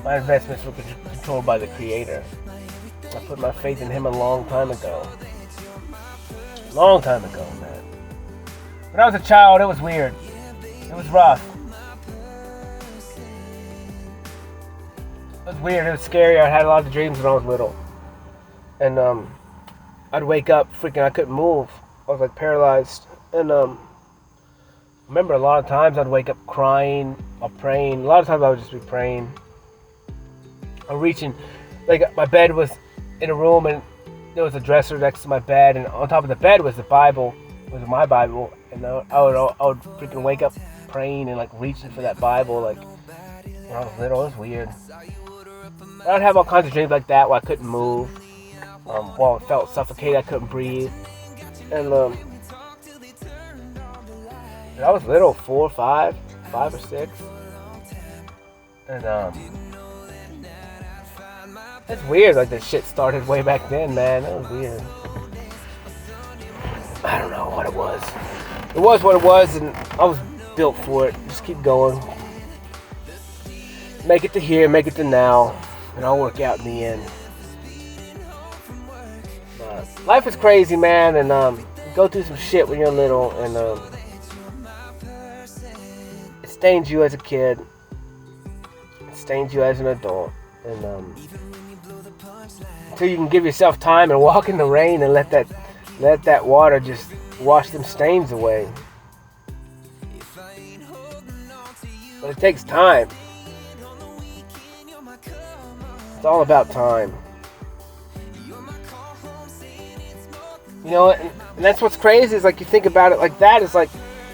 My investments were controlled by the Creator. I put my faith in Him a long time ago. Long time ago, man. When I was a child, it was weird. It was rough. It was weird. It was scary. I had a lot of dreams when I was little. And I'd wake up freaking, I couldn't move. I was like paralyzed. And remember, a lot of times I'd wake up crying or praying. A lot of times I would just be praying. Or reaching, like my bed was in a room and there was a dresser next to my bed, and on top of the bed was the Bible. It was my Bible, and I would freaking wake up praying and like reaching for that Bible, like when I was little. It was weird. I'd have all kinds of dreams like that where I couldn't move. While I felt suffocated, I couldn't breathe, and I was little, 4 or 5 or 6, and it's weird. Like this shit started way back then, man. That was weird. I don't know what it was. It was what it was, and I was built for it. Just keep going. Make it to here, make it to now, and I'll work out in the end. Life is crazy, man, and you go through some shit when you're little, and it stains you as a kid. It stains you as an adult, and until you can give yourself time and walk in the rain and let that water just wash them stains away. But it takes time. It's all about time. You know, and that's what's crazy is like you think about it like that. It's like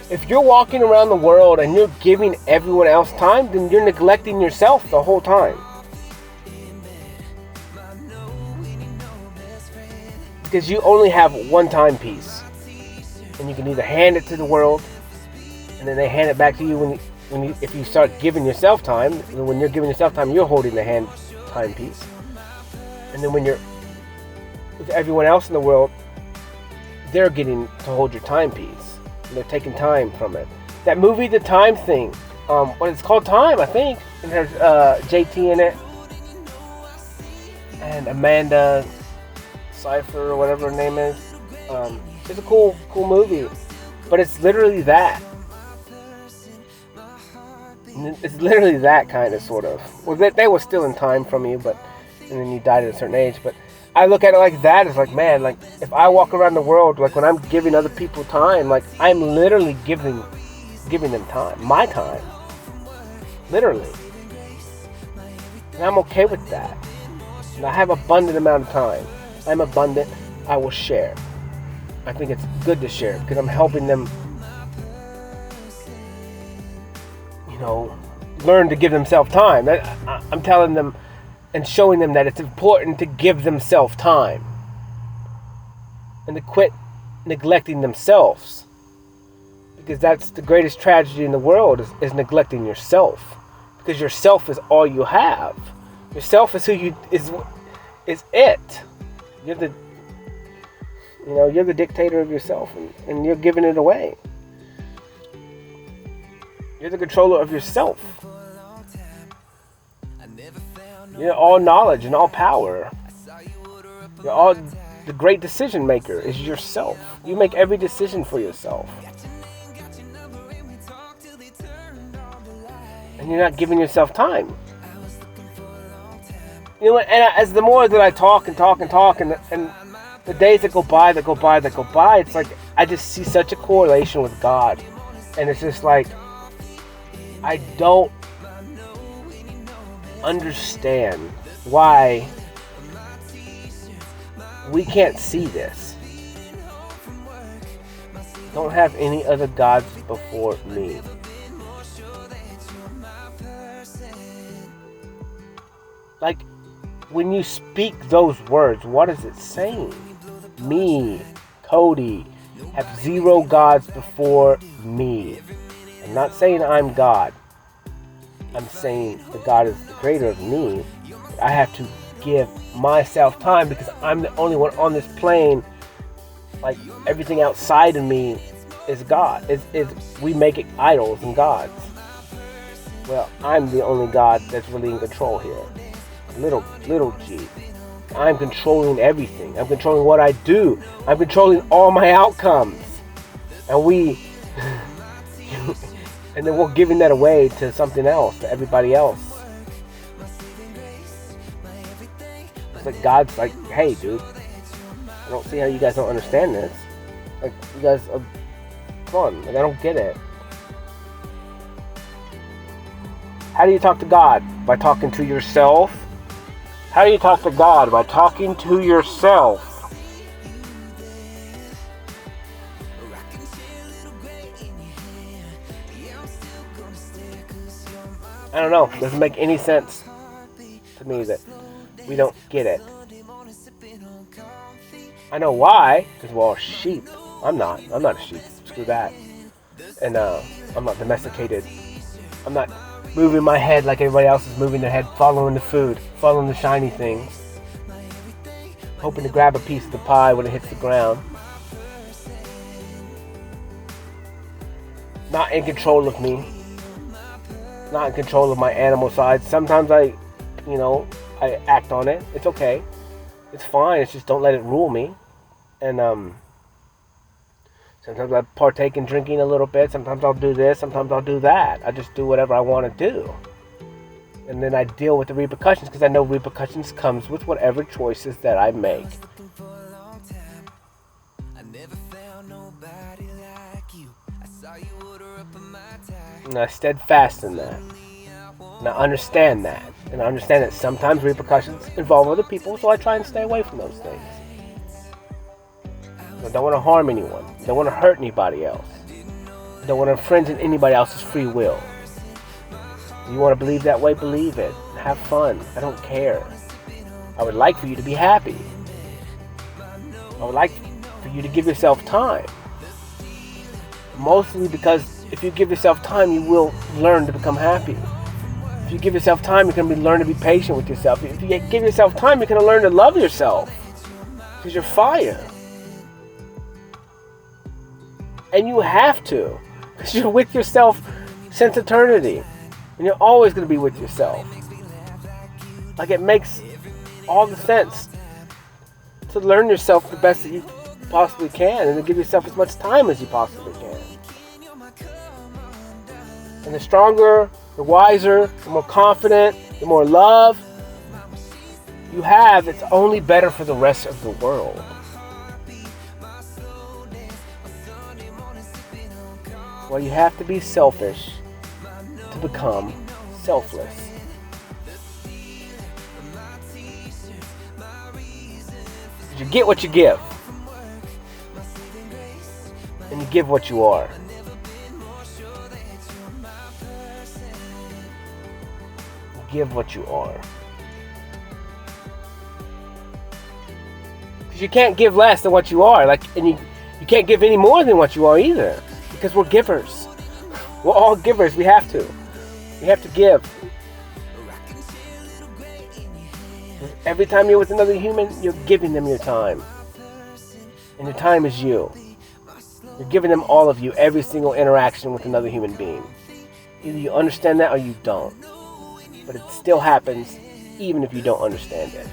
if you're walking around the world and you're giving everyone else time, then you're neglecting yourself the whole time. Because you only have one timepiece, and you can either hand it to the world and then they hand it back to you if you start giving yourself time. When you're giving yourself time, you're holding the hand timepiece, and then when you're with everyone else in the world, they're getting to hold your timepiece. And they're taking time from it. That movie, The Time Thing, what it's called, Time, I think. And there's JT in it, and Amanda Seyfried or whatever her name is. It's a cool movie, but it's literally that. It's literally that kind of, sort of. Well, they were still in time from you, and then you died at a certain age. But I look at it like that. It's like, man, like if I walk around the world, like when I'm giving other people time, like I'm literally giving them time, my time, literally. And I'm okay with that. And I have abundant amount of time. I'm abundant. I will share. I think it's good to share because I'm helping them, learn to give themselves time. I'm telling them and showing them that it's important to give themselves time and to quit neglecting themselves, because that's the greatest tragedy in the world is neglecting yourself, because yourself is all you have. Yourself is who you is it. You're the dictator of yourself, and you're giving it away. You're the controller of yourself. You're all knowledge and all power. You're all the great decision maker is yourself. You make every decision for yourself. And you're not giving yourself time. And as the more that I talk and the days that go by, it's like I just see such a correlation with God. And it's just like, I don't understand why we can't see this. Don't have any other gods before me. Like, when you speak those words, what is it saying? Me, Cody, have 0 gods before me. I'm not saying I'm God. I'm saying the God is the creator of me. I have to give myself time because I'm the only one on this plane. Like, everything outside of me is God. We make it idols and gods. Well, I'm the only God that's really in control here. Little G. I'm controlling everything. I'm controlling what I do. I'm controlling all my outcomes. And and then we're giving that away to something else, to everybody else. It's like God's like, hey, dude, I don't see how you guys don't understand this. Like, you guys are, come on, like, I don't get it. How do you talk to God? By talking to yourself? How do you talk to God? By talking to yourself. I don't know. It doesn't make any sense to me that we don't get it. I know why. Because we're all sheep. I'm not a sheep. Screw that. And I'm not domesticated. I'm not moving my head like everybody else is moving their head, following the food, following the shiny things, hoping to grab a piece of the pie when it hits the ground. Not in control of me. Not in control of my animal side. Sometimes I act on it. It's okay. It's fine. It's just don't let it rule me. And sometimes I partake in drinking a little bit. Sometimes I'll do this. Sometimes I'll do that. I just do whatever I want to do. And then I deal with the repercussions because I know repercussions comes with whatever choices that I make. And I steadfast in that. And I understand that. And I understand that sometimes repercussions involve other people, so I try and stay away from those things. I don't want to harm anyone. I don't want to hurt anybody else. I don't want to infringe on anybody else's free will. If you want to believe that way, believe it. Have fun. I don't care. I would like for you to be happy. I would like for you to give yourself time. Mostly because if you give yourself time, you will learn to become happy. If you give yourself time, you're going to learn to be patient with yourself. If you give yourself time, you're going to learn to love yourself. Because you're fire. And you have to. Because you're with yourself since eternity. And you're always going to be with yourself. Like, it makes all the sense to learn yourself the best that you possibly can. And to give yourself as much time as you possibly can. And the stronger, the wiser, the more confident, the more love you have, it's only better for the rest of the world. Well, you have to be selfish to become selfless. You get what you give. And you give what you are. Give what you are. Because you can't give less than what you are. And you can't give any more than what you are either. Because we're givers. We're all givers. We have to. We have to give. Every time you're with another human, you're giving them your time. And your time is you. You're giving them all of you, every single interaction with another human being. Either you understand that or you don't. But it still happens even if you don't understand it.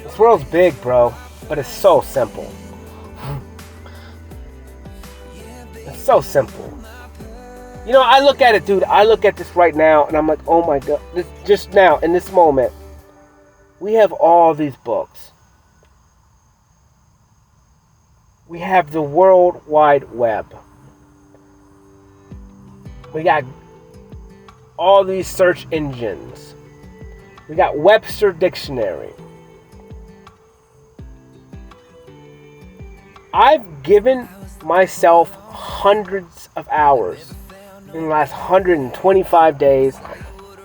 This world's big, bro, but it's so simple. It's so simple. You know, I look at it, dude. I look at this right now and I'm like, oh my God. Just now, in this moment, we have all these books. We have the World Wide Web. We got all these search engines. We got Webster Dictionary. I've given myself hundreds of hours in the last 125 days,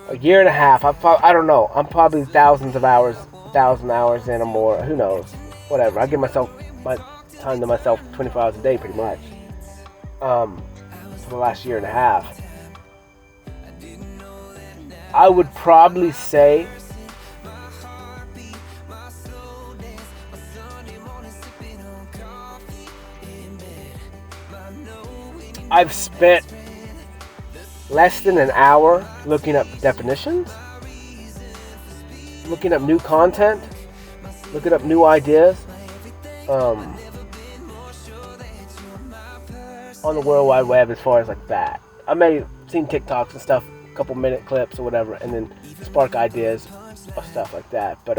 a year and a half. I don't know. I'm probably thousands of hours, 1,000 hours in or more. Who knows? Whatever. I give myself my time to myself 24 hours a day pretty much for the last year and a half. I would probably say I've spent less than an hour looking up definitions, looking up new content, looking up new ideas on the World Wide Web as far as like that. I may have seen TikToks and stuff, a couple minute clips or whatever, and then spark ideas or stuff like that. But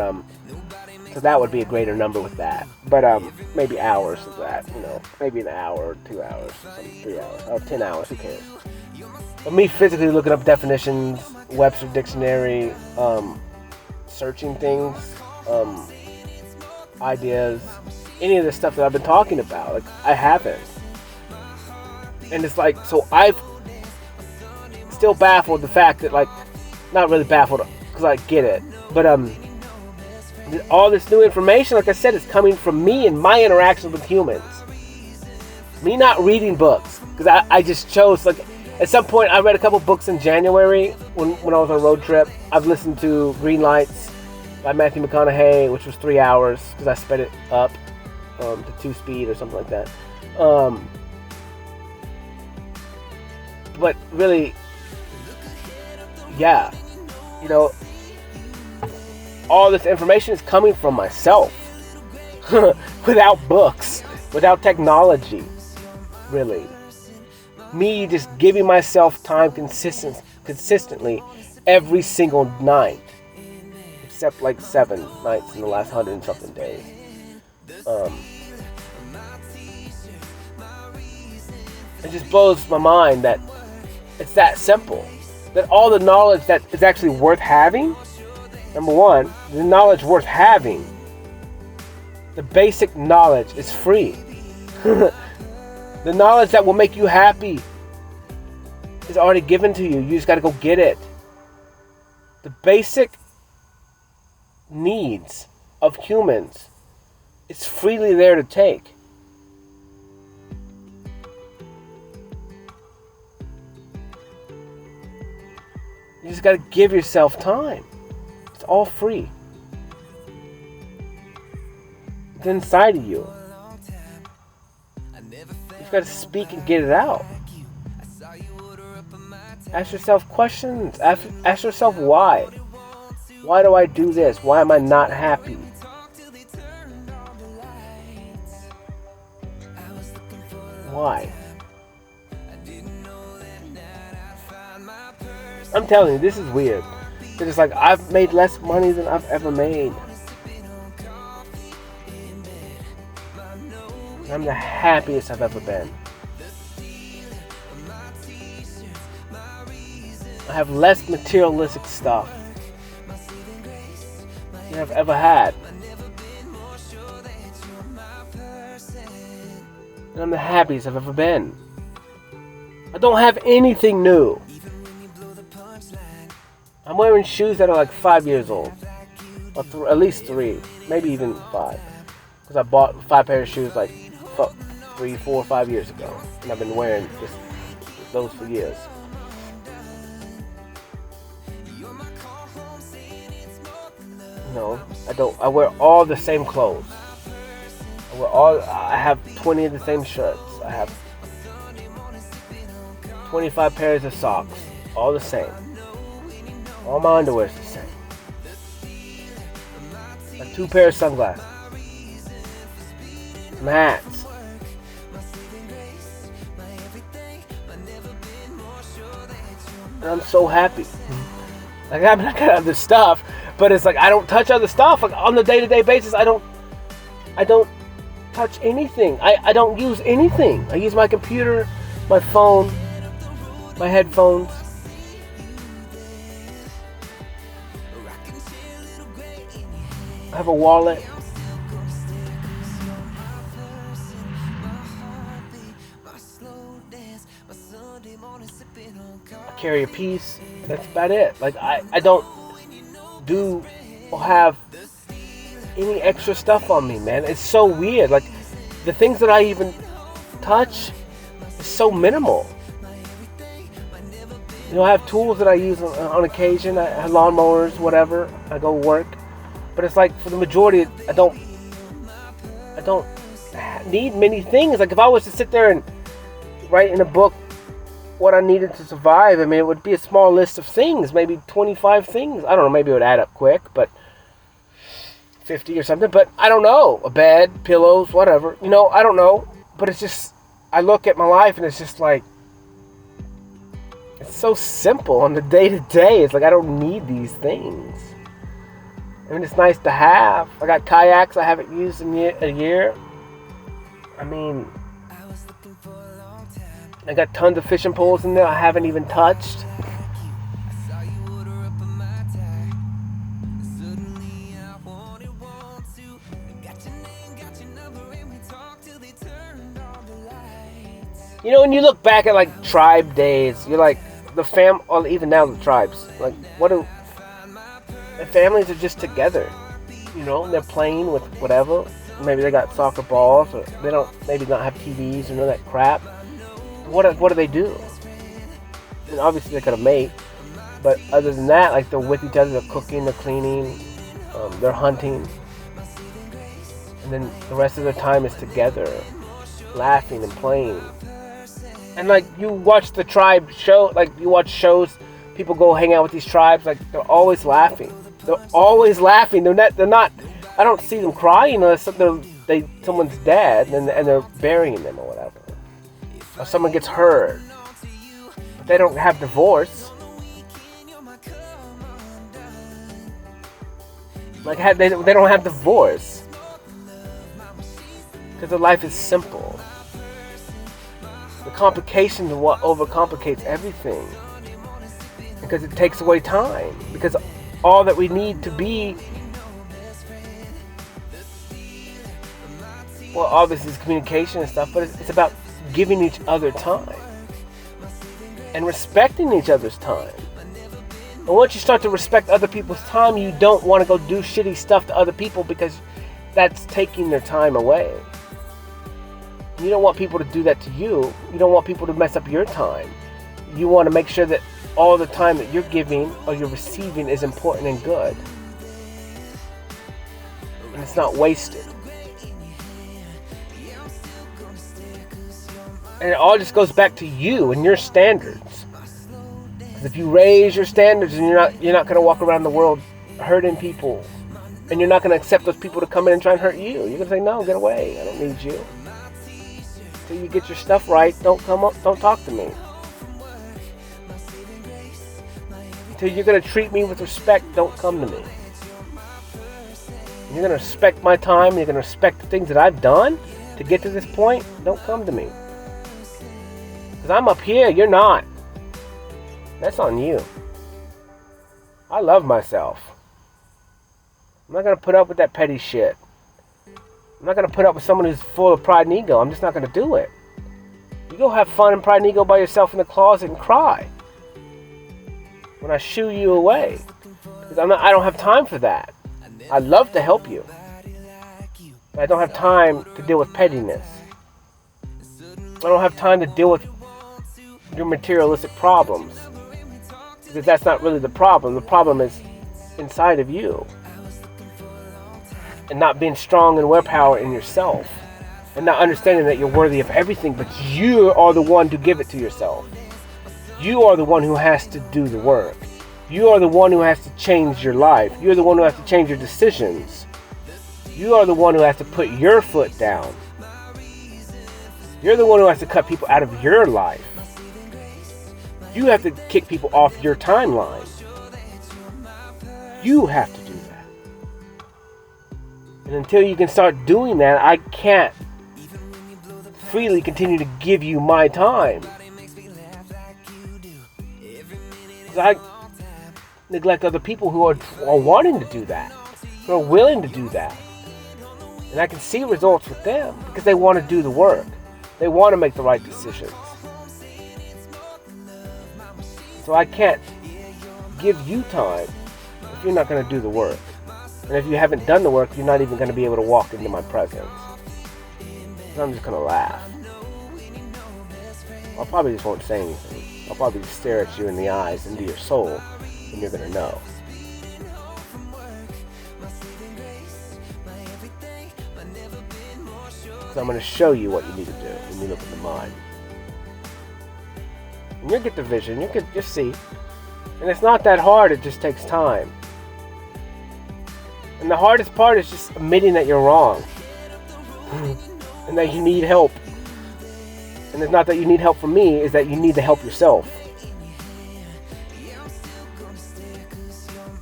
so that would be a greater number with that. But maybe hours of that, you know, maybe an hour or 2 hours, or 3 hours, or 10 hours, who cares? But me physically looking up definitions, Webster Dictionary, searching things, ideas, any of the stuff that I've been talking about, like I haven't. And it's like, so I've still baffled the fact that, like, not really baffled because I get it, but all this new information, like I said, is coming from me and my interactions with humans. Me not reading books, because I just chose, like, at some point I read a couple books in January when I was on a road trip. I've listened to Green Lights by Matthew McConaughey, which was 3 hours because I sped it up to 2 speed or something like that. But really, yeah, you know, all this information is coming from myself without books, without technology, really. Me just giving myself time consistently every single night, except like 7 nights in the last 100 and something days. It just blows my mind that it's that simple. That all the knowledge that is actually worth having, number one, the knowledge worth having, the basic knowledge is free. The knowledge that will make you happy is already given to you. You just got to go get it. The basic needs of humans. It's freely there to take. You just got to give yourself time. It's all free. It's inside of you. You've got to speak and get it out. Ask yourself questions. Ask yourself why. Why do I do this? Why am I not happy? Why? I'm telling you, this is weird. It's like I've made less money than I've ever made. I'm the happiest I've ever been. I have less materialistic stuff than I've ever had. And I'm the happiest I've ever been. I don't have anything new. I'm wearing shoes that are like 5 years old. Or at least 3. Maybe even 5. Because I bought 5 pairs of shoes like 3, 4, 5 years ago. And I've been wearing just those for years. No, I don't. I wear all the same clothes. I have 20 of the same shirts. I have 25 pairs of socks. All the same. All my underwear is the same. I have 2 pairs of sunglasses. Some hats. And I'm so happy. Like, I mean, I got other stuff, but it's like I don't touch other stuff. Like on the day-to-day basis, I don't touch anything. I don't use anything. I use my computer, my phone, my headphones. I have a wallet. I carry a piece. That's about it. Like I don't do or have any extra stuff on me, man. It's so weird. Like the things that I even touch is so minimal. You know, I have tools that I use on occasion. I have lawnmowers, whatever. I go work. But it's like for the majority, I don't need many things. Like if I was to sit there and write in a book what I needed to survive, I mean, it would be a small list of things, maybe 25 things. I don't know, maybe it would add up quick, but 50 or something. But I don't know. A bed, pillows, whatever. You know, I don't know. But it's just, I look at my life and it's just like, it's so simple on the day-to-day. It's like I don't need these things. I mean, it's nice to have. I got kayaks I haven't used in a year. I mean, I got tons of fishing poles in there I haven't even touched. You know, when you look back at like tribe days, you're like or even now the tribes, like the families are just together, you know, they're playing with whatever. Maybe they got soccer balls, or they don't have TVs or none of that crap. What do they do? And obviously they got a mate, but other than that, like they're with each other, they're cooking, they're cleaning, they're hunting, and then the rest of their time is together, laughing and playing. And like you watch the tribe show, like you watch shows, people go hang out with these tribes, like they're always laughing. They're always laughing. They're not. I don't see them crying unless someone's dead and they're burying them or whatever, or someone gets hurt. But they don't have divorce. Like they don't have divorce because their life is simple. The complications are what overcomplicates everything, because it takes away time. Because all that we need to be, well, obviously it's communication and stuff, but it's about giving each other time and respecting each other's time. And once you start to respect other people's time, you don't want to go do shitty stuff to other people because that's taking their time away. You don't want people to do that to you. You don't want people to mess up your time. You want to make sure that all the time that you're giving or you're receiving is important and good. And it's not wasted. And it all just goes back to you and your standards. Because if you raise your standards, and you're not going to walk around the world hurting people, and you're not going to accept those people to come in and try and hurt you. You're going to say, no, get away. I don't need you. Until you get your stuff right, don't come up, don't talk to me. Until you're going to treat me with respect, don't come to me. You're going to respect my time, you're going to respect the things that I've done to get to this point, don't come to me. Because I'm up here, you're not. That's on you. I love myself. I'm not going to put up with that petty shit. I'm not going to put up with someone who's full of pride and ego. I'm just not going to do it. You go have fun and pride and ego by yourself in the closet and cry when I shoo you away. Because I don't have time for that. I love to help you. But I don't have time to deal with pettiness. I don't have time to deal with your materialistic problems. Because that's not really the problem. The problem is inside of you. And not being strong and willpower in yourself. And not understanding that you're worthy of everything, but you are the one to give it to yourself. You are the one who has to do the work. You are the one who has to change your life. You're the one who has to change your decisions. You are the one who has to put your foot down. You're the one who has to cut people out of your life. You have to kick people off your timeline. You have to do that. And until you can start doing that, I can't freely continue to give you my time. Because I neglect other people who are wanting to do that, who are willing to do that. And I can see results with them because they want to do the work. They want to make the right decisions. So I can't give you time if you're not going to do the work. And if you haven't done the work, you're not even going to be able to walk into my presence. And I'm just going to laugh. I probably just won't say anything. I'll probably just stare at you in the eyes, into your soul, and you're going to know. So I'm going to show you what you need to do when you look at the mind. And you'll get the vision, you'll see. And it's not that hard, it just takes time. And the hardest part is just admitting that you're wrong. And that you need help. And it's not that you need help from me, it's that you need to help yourself.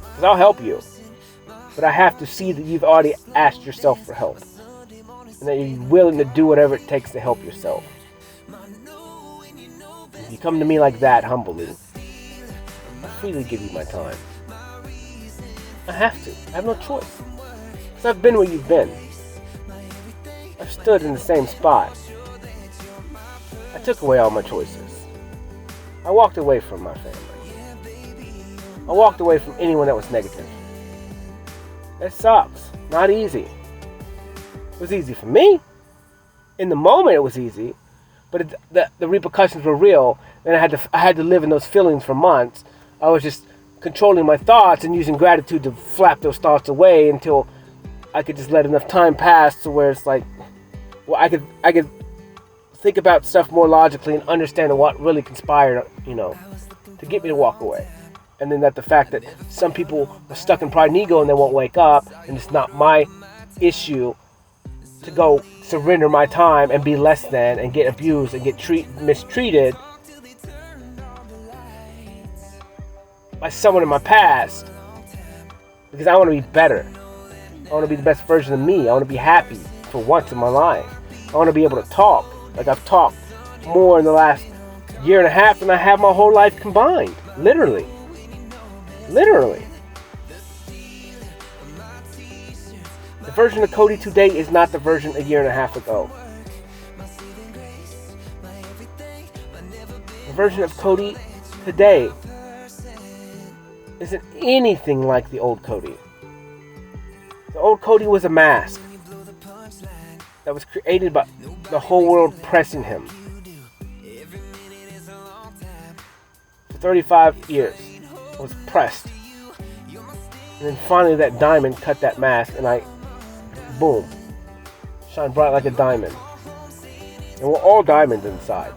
Because I'll help you. But I have to see that you've already asked yourself for help. And that you're willing to do whatever it takes to help yourself. If you come to me like that, humbly, I freely give you my time. I have to. I have no choice. Because I've been where you've been. I've stood in the same spot. I took away all my choices. I walked away from my family. I walked away from anyone that was negative. It sucks. Not easy. It was easy for me. In the moment it was easy. But the repercussions were real. And I had to live in those feelings for months. I was just controlling my thoughts and using gratitude to flap those thoughts away until I could just let enough time pass to where it's like, well, I could think about stuff more logically and understand what really conspired, to get me to walk away. And then that the fact that some people are stuck in pride and ego and they won't wake up, and it's not my issue to go surrender my time and be less than and get abused and get mistreated by someone in my past, because I want to be better. I want to be the best version of me. I want to be happy for once in my life. I want to be able to talk like I've talked more in the last year and a half than I have my whole life combined. Literally. The version of Cody today is not the version a year and a half ago. The version of Cody today isn't anything like the old Cody. The old Cody was a mask that was created by the whole world pressing him. For 35 years, I was pressed. And then finally that diamond cut that mask, and I, boom, shine bright like a diamond. And we're all diamonds inside.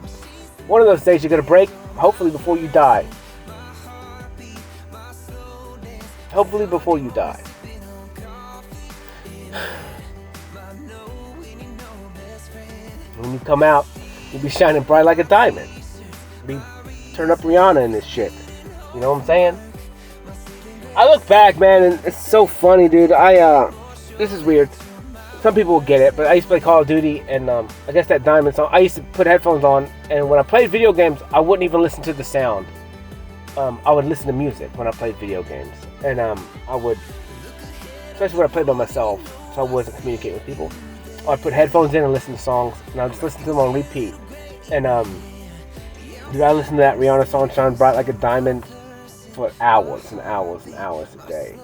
One of those days you're going to break, hopefully before you die. Hopefully before you die. When you come out, you'll be shining bright like a diamond. Turn up Rihanna in this shit. You know what I'm saying? I look back, man, and it's so funny, dude. This is weird. Some people will get it, but I used to play Call of Duty, and I guess that diamond song, I used to put headphones on, and when I played video games, I wouldn't even listen to the sound. I would listen to music when I played video games. And I would, especially when I played by myself, so I wasn't communicating with people, I'd put headphones in and listen to songs, and I'd just listen to them on repeat. And dude, I listened to that Rihanna song, Shine Bright Like a Diamond, for hours and hours and hours a day.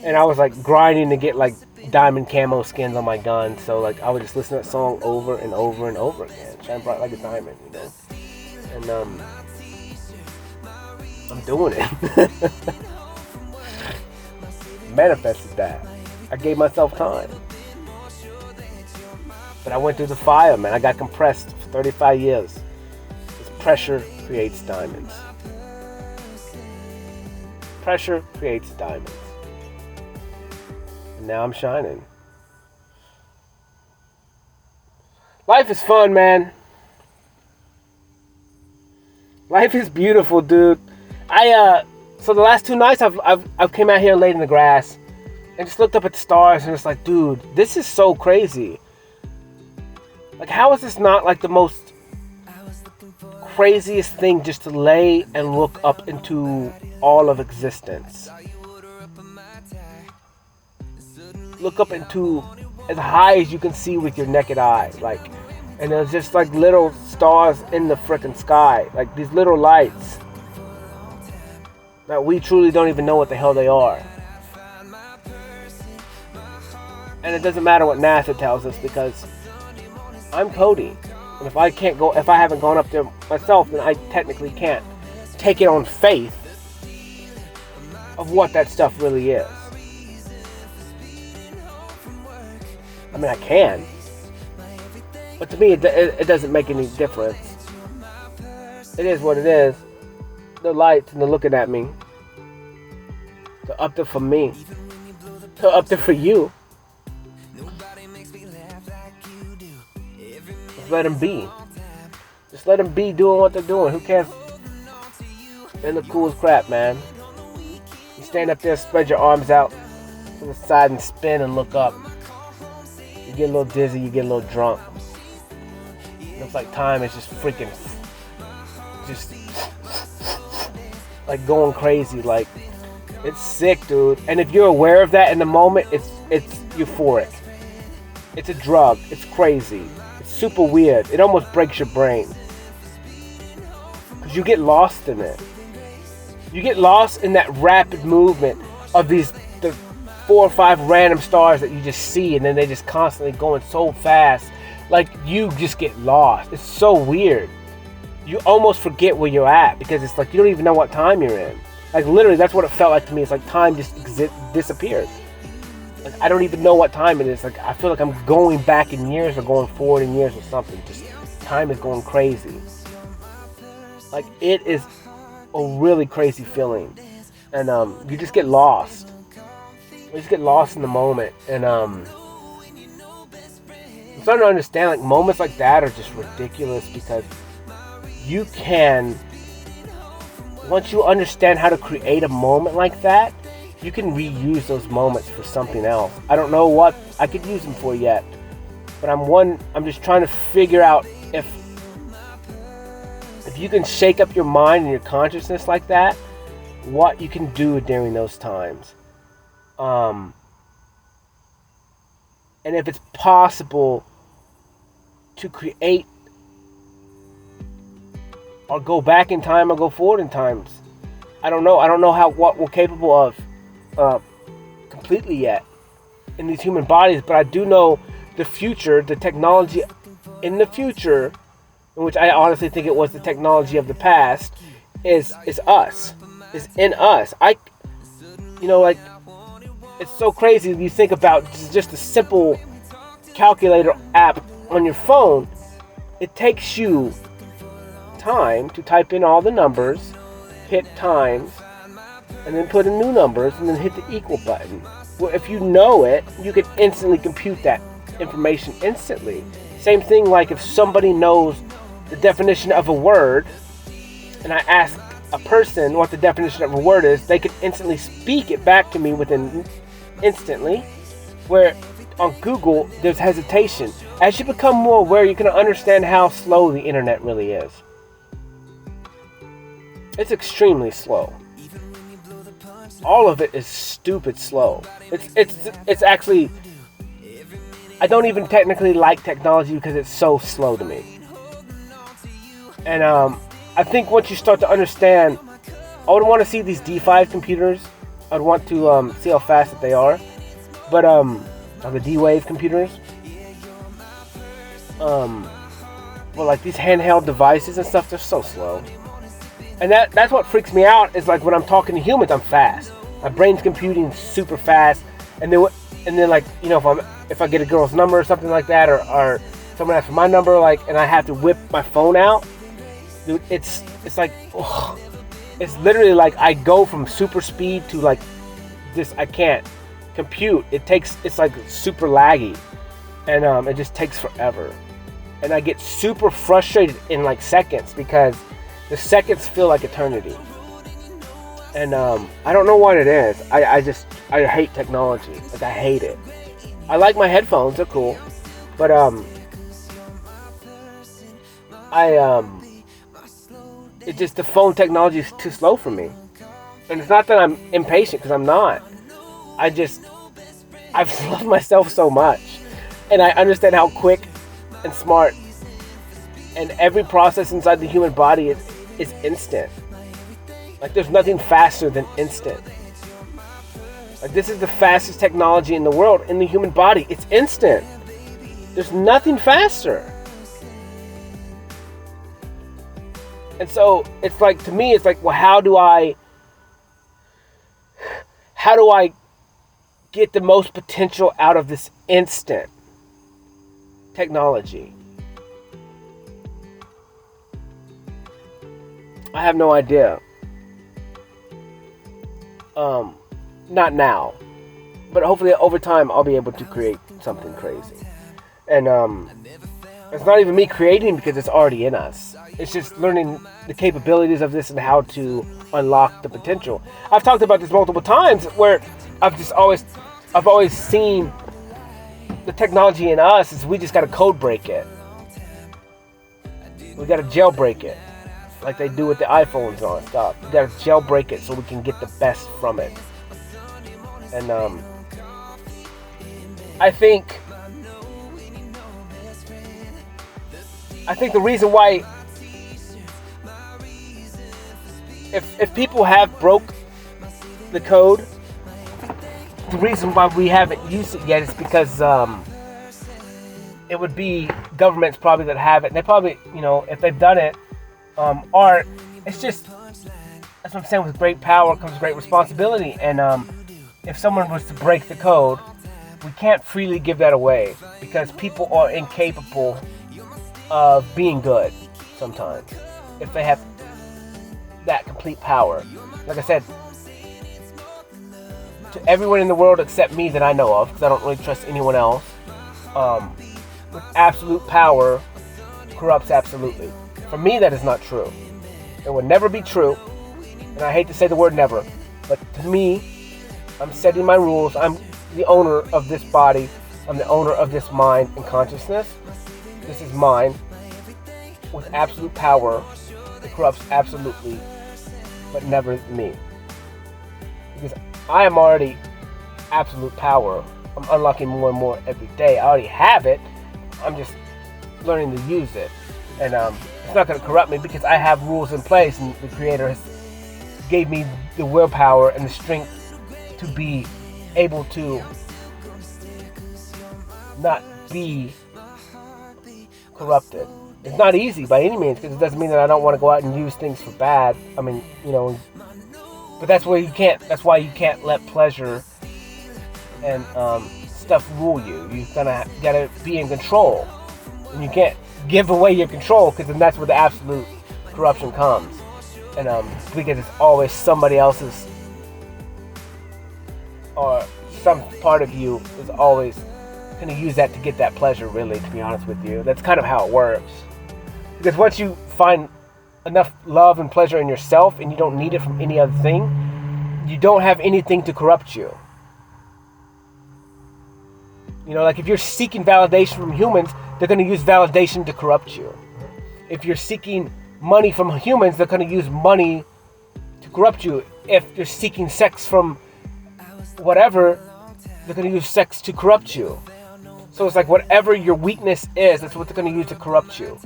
And I was like grinding to get like diamond camo skins on my gun, so like I would just listen to that song over and over and over again. Shine bright like a diamond, you know. And I'm doing it. Manifested that. I gave myself time. But I went through the fire, man. I got compressed for 35 years. This pressure creates diamonds. Pressure creates diamonds. And now I'm shining. Life is fun, man. Life is beautiful, dude. So the last 2 nights I've came out here and laid in the grass and just looked up at the stars, and it's like, dude, this is so crazy. Like, how is this not like the most craziest thing, just to lay and look up into all of existence? Look up into as high as you can see with your naked eye, like, and there's just like little stars in the frickin' sky, like these little lights that we truly don't even know what the hell they are. And it doesn't matter what NASA tells us, because I'm Cody, and if I haven't gone up there myself, then I technically can't take it on faith of what that stuff really is. I mean, I can, but to me it doesn't make any difference. It is what it is. The lights and the looking at me, they're up there for me, they're up there for you. Just let them be. Just let them be doing what they're doing. Who cares? They look cool as crap, man. You stand up there, spread your arms out to the side and spin and look up. You get a little dizzy, you get a little drunk. Looks like time is just freaking, just like going crazy. Like, it's sick, dude. And if you're aware of that in the moment, it's euphoric. It's a drug. It's crazy. It's super weird. It almost breaks your brain, because you get lost in it. You get lost in that rapid movement of the 4 or 5 random stars that you just see, and then they just constantly going so fast. Like, you just get lost. It's so weird. You almost forget where you're at, because it's like you don't even know what time you're in. Like, literally, that's what it felt like to me. It's like time just disappeared. Like, I don't even know what time it is. Like, I feel like I'm going back in years or going forward in years or something. Just time is going crazy. Like, it is a really crazy feeling. And you just get lost. You just get lost in the moment. And I'm starting to understand, like, moments like that are just ridiculous, because you can, once you understand how to create a moment like that, you can reuse those moments for something else. I don't know what I could use them for yet, but I'm just trying to figure out if you can shake up your mind and your consciousness like that, what you can do during those times. And if it's possible to create or go back in time or go forward in times I don't know. I don't know what we're capable of completely yet in these human bodies, but I do know the future, the technology in the future, in which I honestly think it was the technology of the past, is us, is in us. Like, it's so crazy when you think about just a simple calculator app on your phone. It takes you time to type in all the numbers, hit times, and then put in new numbers, and then hit the equal button. Well, if you know it, you can instantly compute that information instantly. Same thing like if somebody knows the definition of a word, and I ask a person what the definition of a word is, they can instantly speak it back to me instantly. Where on Google, there's hesitation. As you become more aware, you're going to understand how slow the internet really is. It's extremely slow. All of it is stupid slow. It's actually, I don't even technically like technology because it's so slow to me. And I think once you start to understand, I would want to see these D5 computers. I'd want to see how fast that they are. But the D-Wave computers. Well, like these handheld devices and stuff, they're so slow. And that's what freaks me out, is like when I'm talking to humans, I'm fast. My brain's computing super fast. And then like, you know, if I get a girl's number or something like that, or someone asks for my number, like, and I have to whip my phone out, dude, it's like, ugh. It's literally like I go from super speed to like this. I can't compute. It's like super laggy, and it just takes forever. And I get super frustrated in like seconds because the seconds feel like eternity. And I don't know what it is. I hate technology. Like, I hate it. I like my headphones, they're cool, but it's just the phone technology is too slow for me. And it's not that I'm impatient, because I'm not. I've loved myself so much, and I understand how quick and smart, and every process inside the human body is instant. Like, there's nothing faster than instant. Like, this is the fastest technology in the world, in the human body. It's instant. There's nothing faster. And so it's like, to me, it's like, well, how do I get the most potential out of this instant technology? I have no idea. Not now, but hopefully over time I'll be able to create something crazy. And it's not even me creating, because it's already in us. It's just learning the capabilities of this and how to unlock the potential. I've talked about this multiple times, where I've always seen the technology in us is we just got to code break it. We got to jailbreak it, like they do with the iPhones and stuff. We got to jailbreak it so we can get the best from it. And I think the reason why, if people have broke the code, the reason why we haven't used it yet is because it would be governments probably that have it. And they probably, you know, if they've done it, or it's just, that's what I'm saying, with great power comes great responsibility. And if someone was to break the code, we can't freely give that away, because people are incapable of being good sometimes if they have that complete power. Like I said, to everyone in the world except me that I know of, because I don't really trust anyone else, with absolute power corrupts absolutely. For me, that is not true. It will never be true, and I hate to say the word never, but to me, I'm setting my rules. I'm the owner of this body. I'm the owner of this mind and consciousness. This is mine, with absolute power. It corrupts absolutely, but never me. Because I am already absolute power. I'm unlocking more and more every day. I already have it. I'm just learning to use it. And it's not going to corrupt me, because I have rules in place, and the Creator has gave me the willpower and the strength to be able to not be corrupted. It's not easy by any means, because it doesn't mean that I don't want to go out and use things for bad. I mean, but that's where you can't. That's why you can't let pleasure and stuff rule you. You gotta be in control, and you can't give away your control, because then that's where the absolute corruption comes. And because it's always somebody else's, or some part of you is always going to use that to get that pleasure, really, to be honest with you. That's kind of how it works. Because once you find enough love and pleasure in yourself, and you don't need it from any other thing, you don't have anything to corrupt you. Like if you're seeking validation from humans, they're going to use validation to corrupt you. If you're seeking money from humans, they're going to use money to corrupt you. If you're seeking sex from whatever, they're going to use sex to corrupt you. So it's like whatever your weakness is, that's what they're going to use to corrupt you.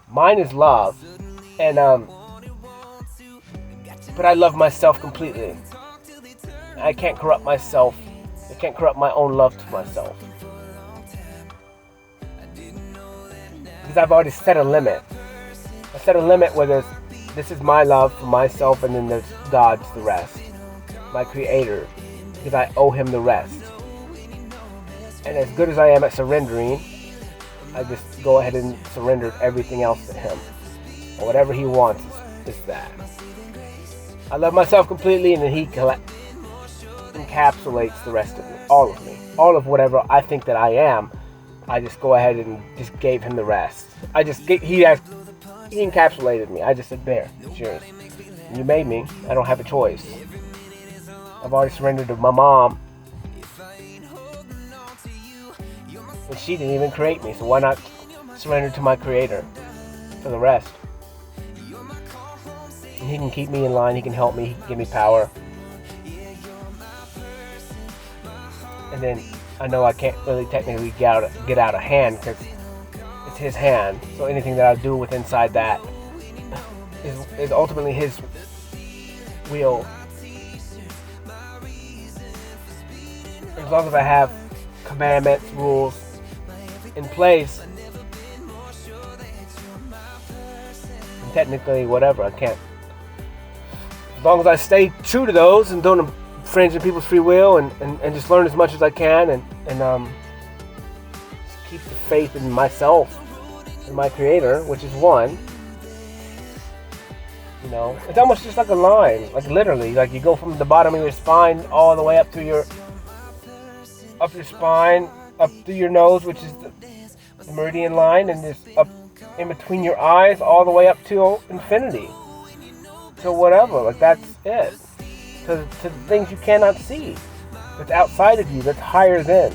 Mine is love, and but I love myself completely. I can't corrupt myself. I can't corrupt my own love to myself, because I've already set a limit. I set a limit where this is my love for myself, and then there's God's the rest, my Creator, because I owe Him the rest. And as good as I am at surrendering, I just go ahead and surrender everything else to Him. Or whatever He wants is that. I love myself completely, and then He encapsulates the rest of me, all of me, all of whatever I think that I am. I just go ahead and just gave Him the rest. He encapsulated me. I just said, there, it's yours. You made me. I don't have a choice. I've already surrendered to my mom. And she didn't even create me, so why not surrender to my Creator for the rest? And He can keep me in line. He can help me. He can give me power. And then I know I can't really technically get out of hand, because it's His hand. So anything that I do with inside that is ultimately His will. As long as I have commandments, rules in place, and technically whatever, I can't. As long as I stay true to those and don't infringe on people's free will, and just learn as much as I can, and just keep the faith in myself and my Creator, which is one. It's almost just like a line, like literally, like you go from the bottom of your spine all the way up through your spine, up through your nose, which is the meridian line, and just up in between your eyes all the way up to infinity, to whatever. Like that's it. To the things you cannot see, that's outside of you, that's higher than.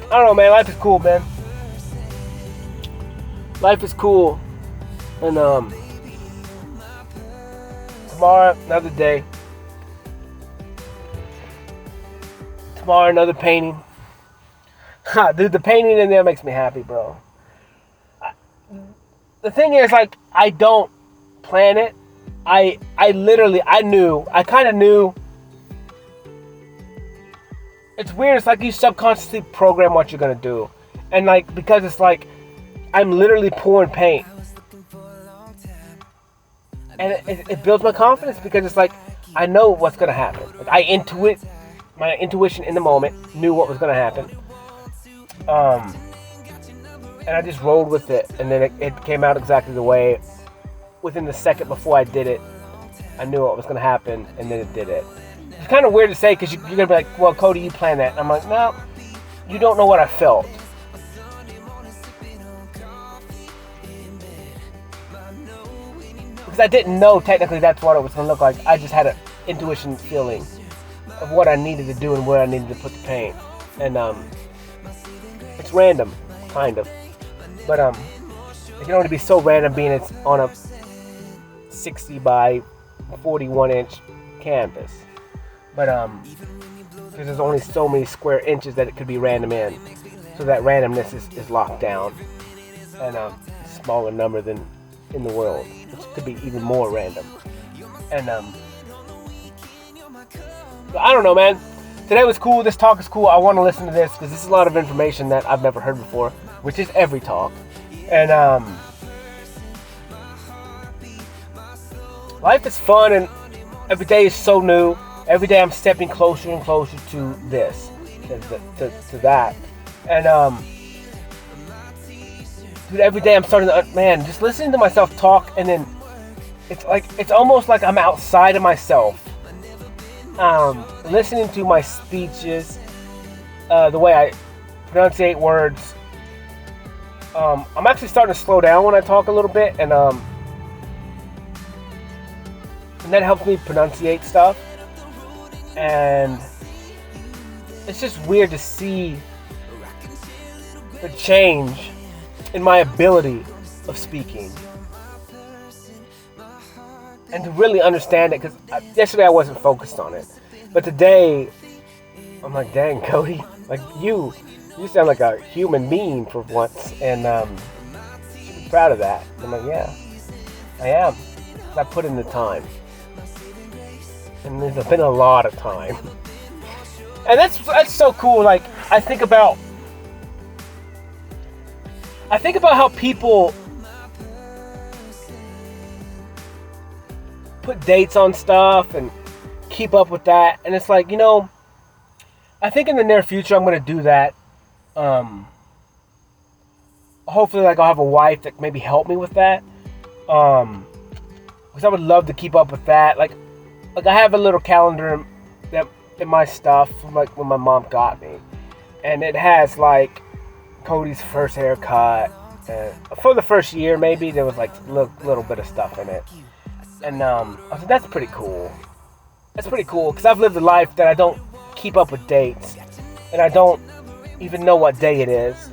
I don't know, man. Life is cool, man. Life is cool, and tomorrow, another day. Tomorrow, another painting. Dude, the painting in there makes me happy, bro. The thing is, like, I don't plan it. I kind of knew. It's weird. It's like you subconsciously program what you're going to do. And, like, because it's like, I'm literally pouring paint. And it builds my confidence, because it's like, I know what's going to happen. Like, my intuition in the moment knew what was going to happen. And I just rolled with it, and then it came out exactly the way. Within the second before I did it, I knew what was going to happen, and then it did it. It's kind of weird to say, because you're going to be like, well, Cody, you planned that. And I'm like, no, you don't know what I felt. Because I didn't know technically that's what it was going to look like. I just had an intuition feeling of what I needed to do and where I needed to put the paint. And it's random, kind of. But it can only be so random, being it's on a 60 by 41 inch canvas. But because there's only so many square inches that it could be random in, so that randomness is locked down. And it's smaller number than in the world, which could be even more random. And I don't know, man. Today was cool. This talk is cool. I want to listen to this because this is a lot of information that I've never heard before, which is every talk. And life is fun, and every day is so new. Every day I'm stepping closer and closer to this, to that. And dude, every day I'm starting to, just listening to myself talk, and then it's almost like I'm outside of myself. Listening to my speeches, the way I pronunciate words. I'm actually starting to slow down when I talk a little bit, and that helps me pronunciate stuff. And it's just weird to see the change in my ability of speaking, and to really understand it, because yesterday I wasn't focused on it, but today I'm like, dang, Cody, like you sound like a human being for once, and I'm proud of that. I'm like, yeah, I am. I put in the time, and there's been a lot of time, and that's so cool. Like I think about how people put dates on stuff and keep up with that, and it's like, I think in the near future I'm going to do that. Hopefully, like, I'll have a wife that maybe help me with that, because I would love to keep up with that. Like I have a little calendar that in my stuff from like when my mom got me, and it has like Cody's first haircut, and for the first year maybe there was like little bit of stuff in it, and I was like, that's pretty cool. That's pretty cool, because I've lived a life that I don't keep up with dates, and I don't even know what day it is.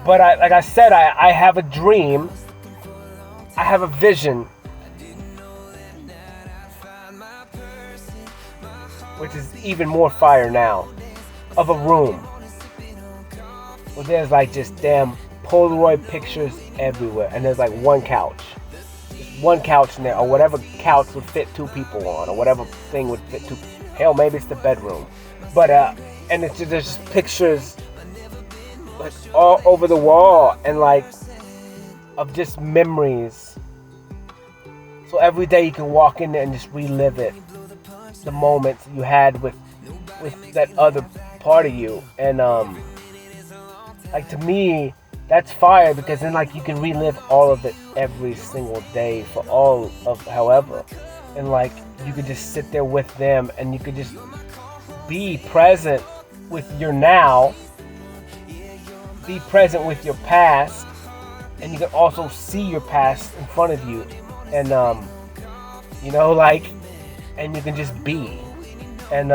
But like I said, I have a dream, I have a vision, which is even more fire now, of a room where there's like just damn Polaroid pictures everywhere, and there's like one couch in there, or whatever couch would fit 2 people on, or whatever thing would fit 2. Hell, maybe it's the bedroom, but and there's just pictures like all over the wall, and like of just memories. So every day you can walk in there and just relive it, the moments you had with that other part of you, and like to me, that's fire, because then like you can relive all of it every single day for all of however, and like you could just sit there with them, and you could just be present with your now, be present with your past, and you can also see your past in front of you, and like, and you can just be, and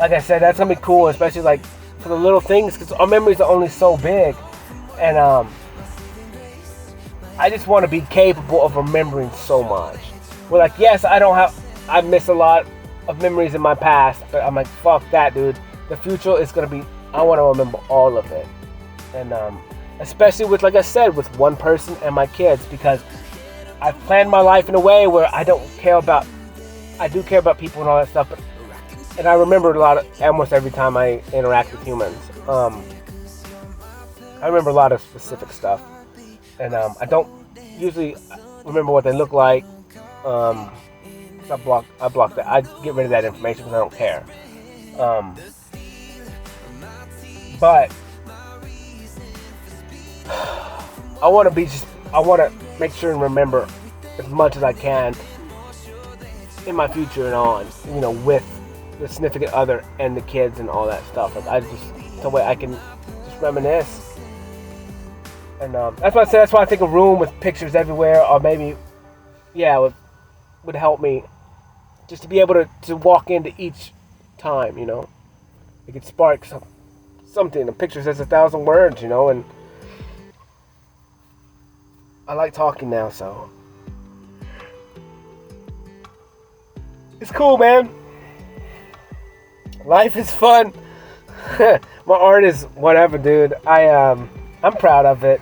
like I said, that's gonna be cool, especially like for the little things, because our memories are only so big, and I just want to be capable of remembering so much. Well, like, yes, I miss a lot of memories in my past, but I'm like, fuck that, dude. The future is gonna be, I want to remember all of it, and especially with, like I said, with one person and my kids, because I've planned my life in a way where I do care about people and all that stuff, and I remember almost every time I interact with humans. I remember a lot of specific stuff, and I don't usually remember what they look like. I block that. I get rid of that information because I don't care. But I want to make sure and remember as much as I can in my future and on, with the significant other and the kids and all that stuff. Like, the way I can just reminisce. And that's why I said, that's why I think a room with pictures everywhere, or maybe, would help me just to be able to walk into each time, It could spark something. A picture says 1,000 words, and I like talking now, so it's cool, man. Life is fun. My art is whatever, dude. I'm proud of it.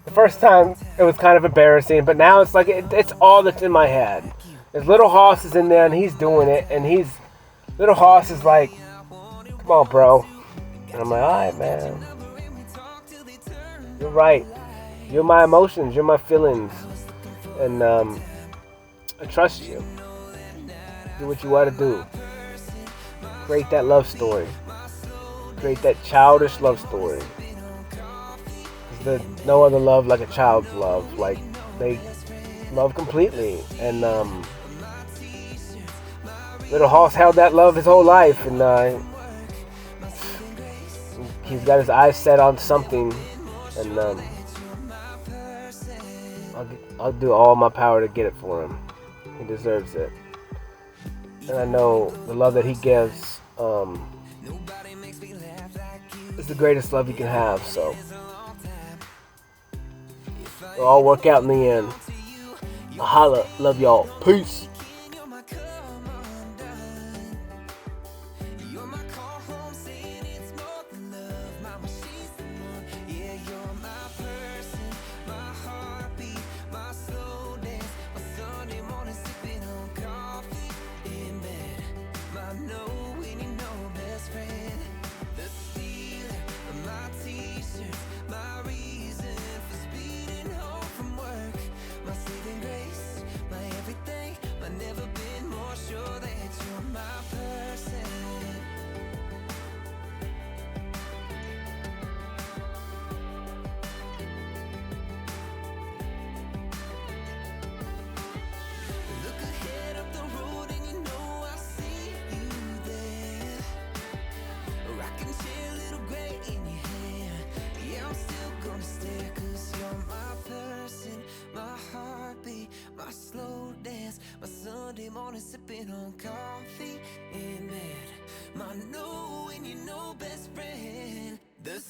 The first time it was kind of embarrassing, but now it's like it's all that's in my head. There's Little Hoss is in there and he's doing it, and Little Hoss is like, come on, bro. And I'm like, all right, man. You're right. You're my emotions. You're my feelings. And I trust you. Do what you want to do. Create that love story. Create that childish love story. There's no other love like a child's love. Like, they love completely. And Little Hoss held that love his whole life. And he's got his eyes set on something. And I'll do all my power to get it for him. He deserves it. And I know the love that he gives is the greatest love you can have. So it'll all work out in the end. Holla. Love y'all. Peace. My Sunday morning sipping on coffee in bed. My know and you know best friend. The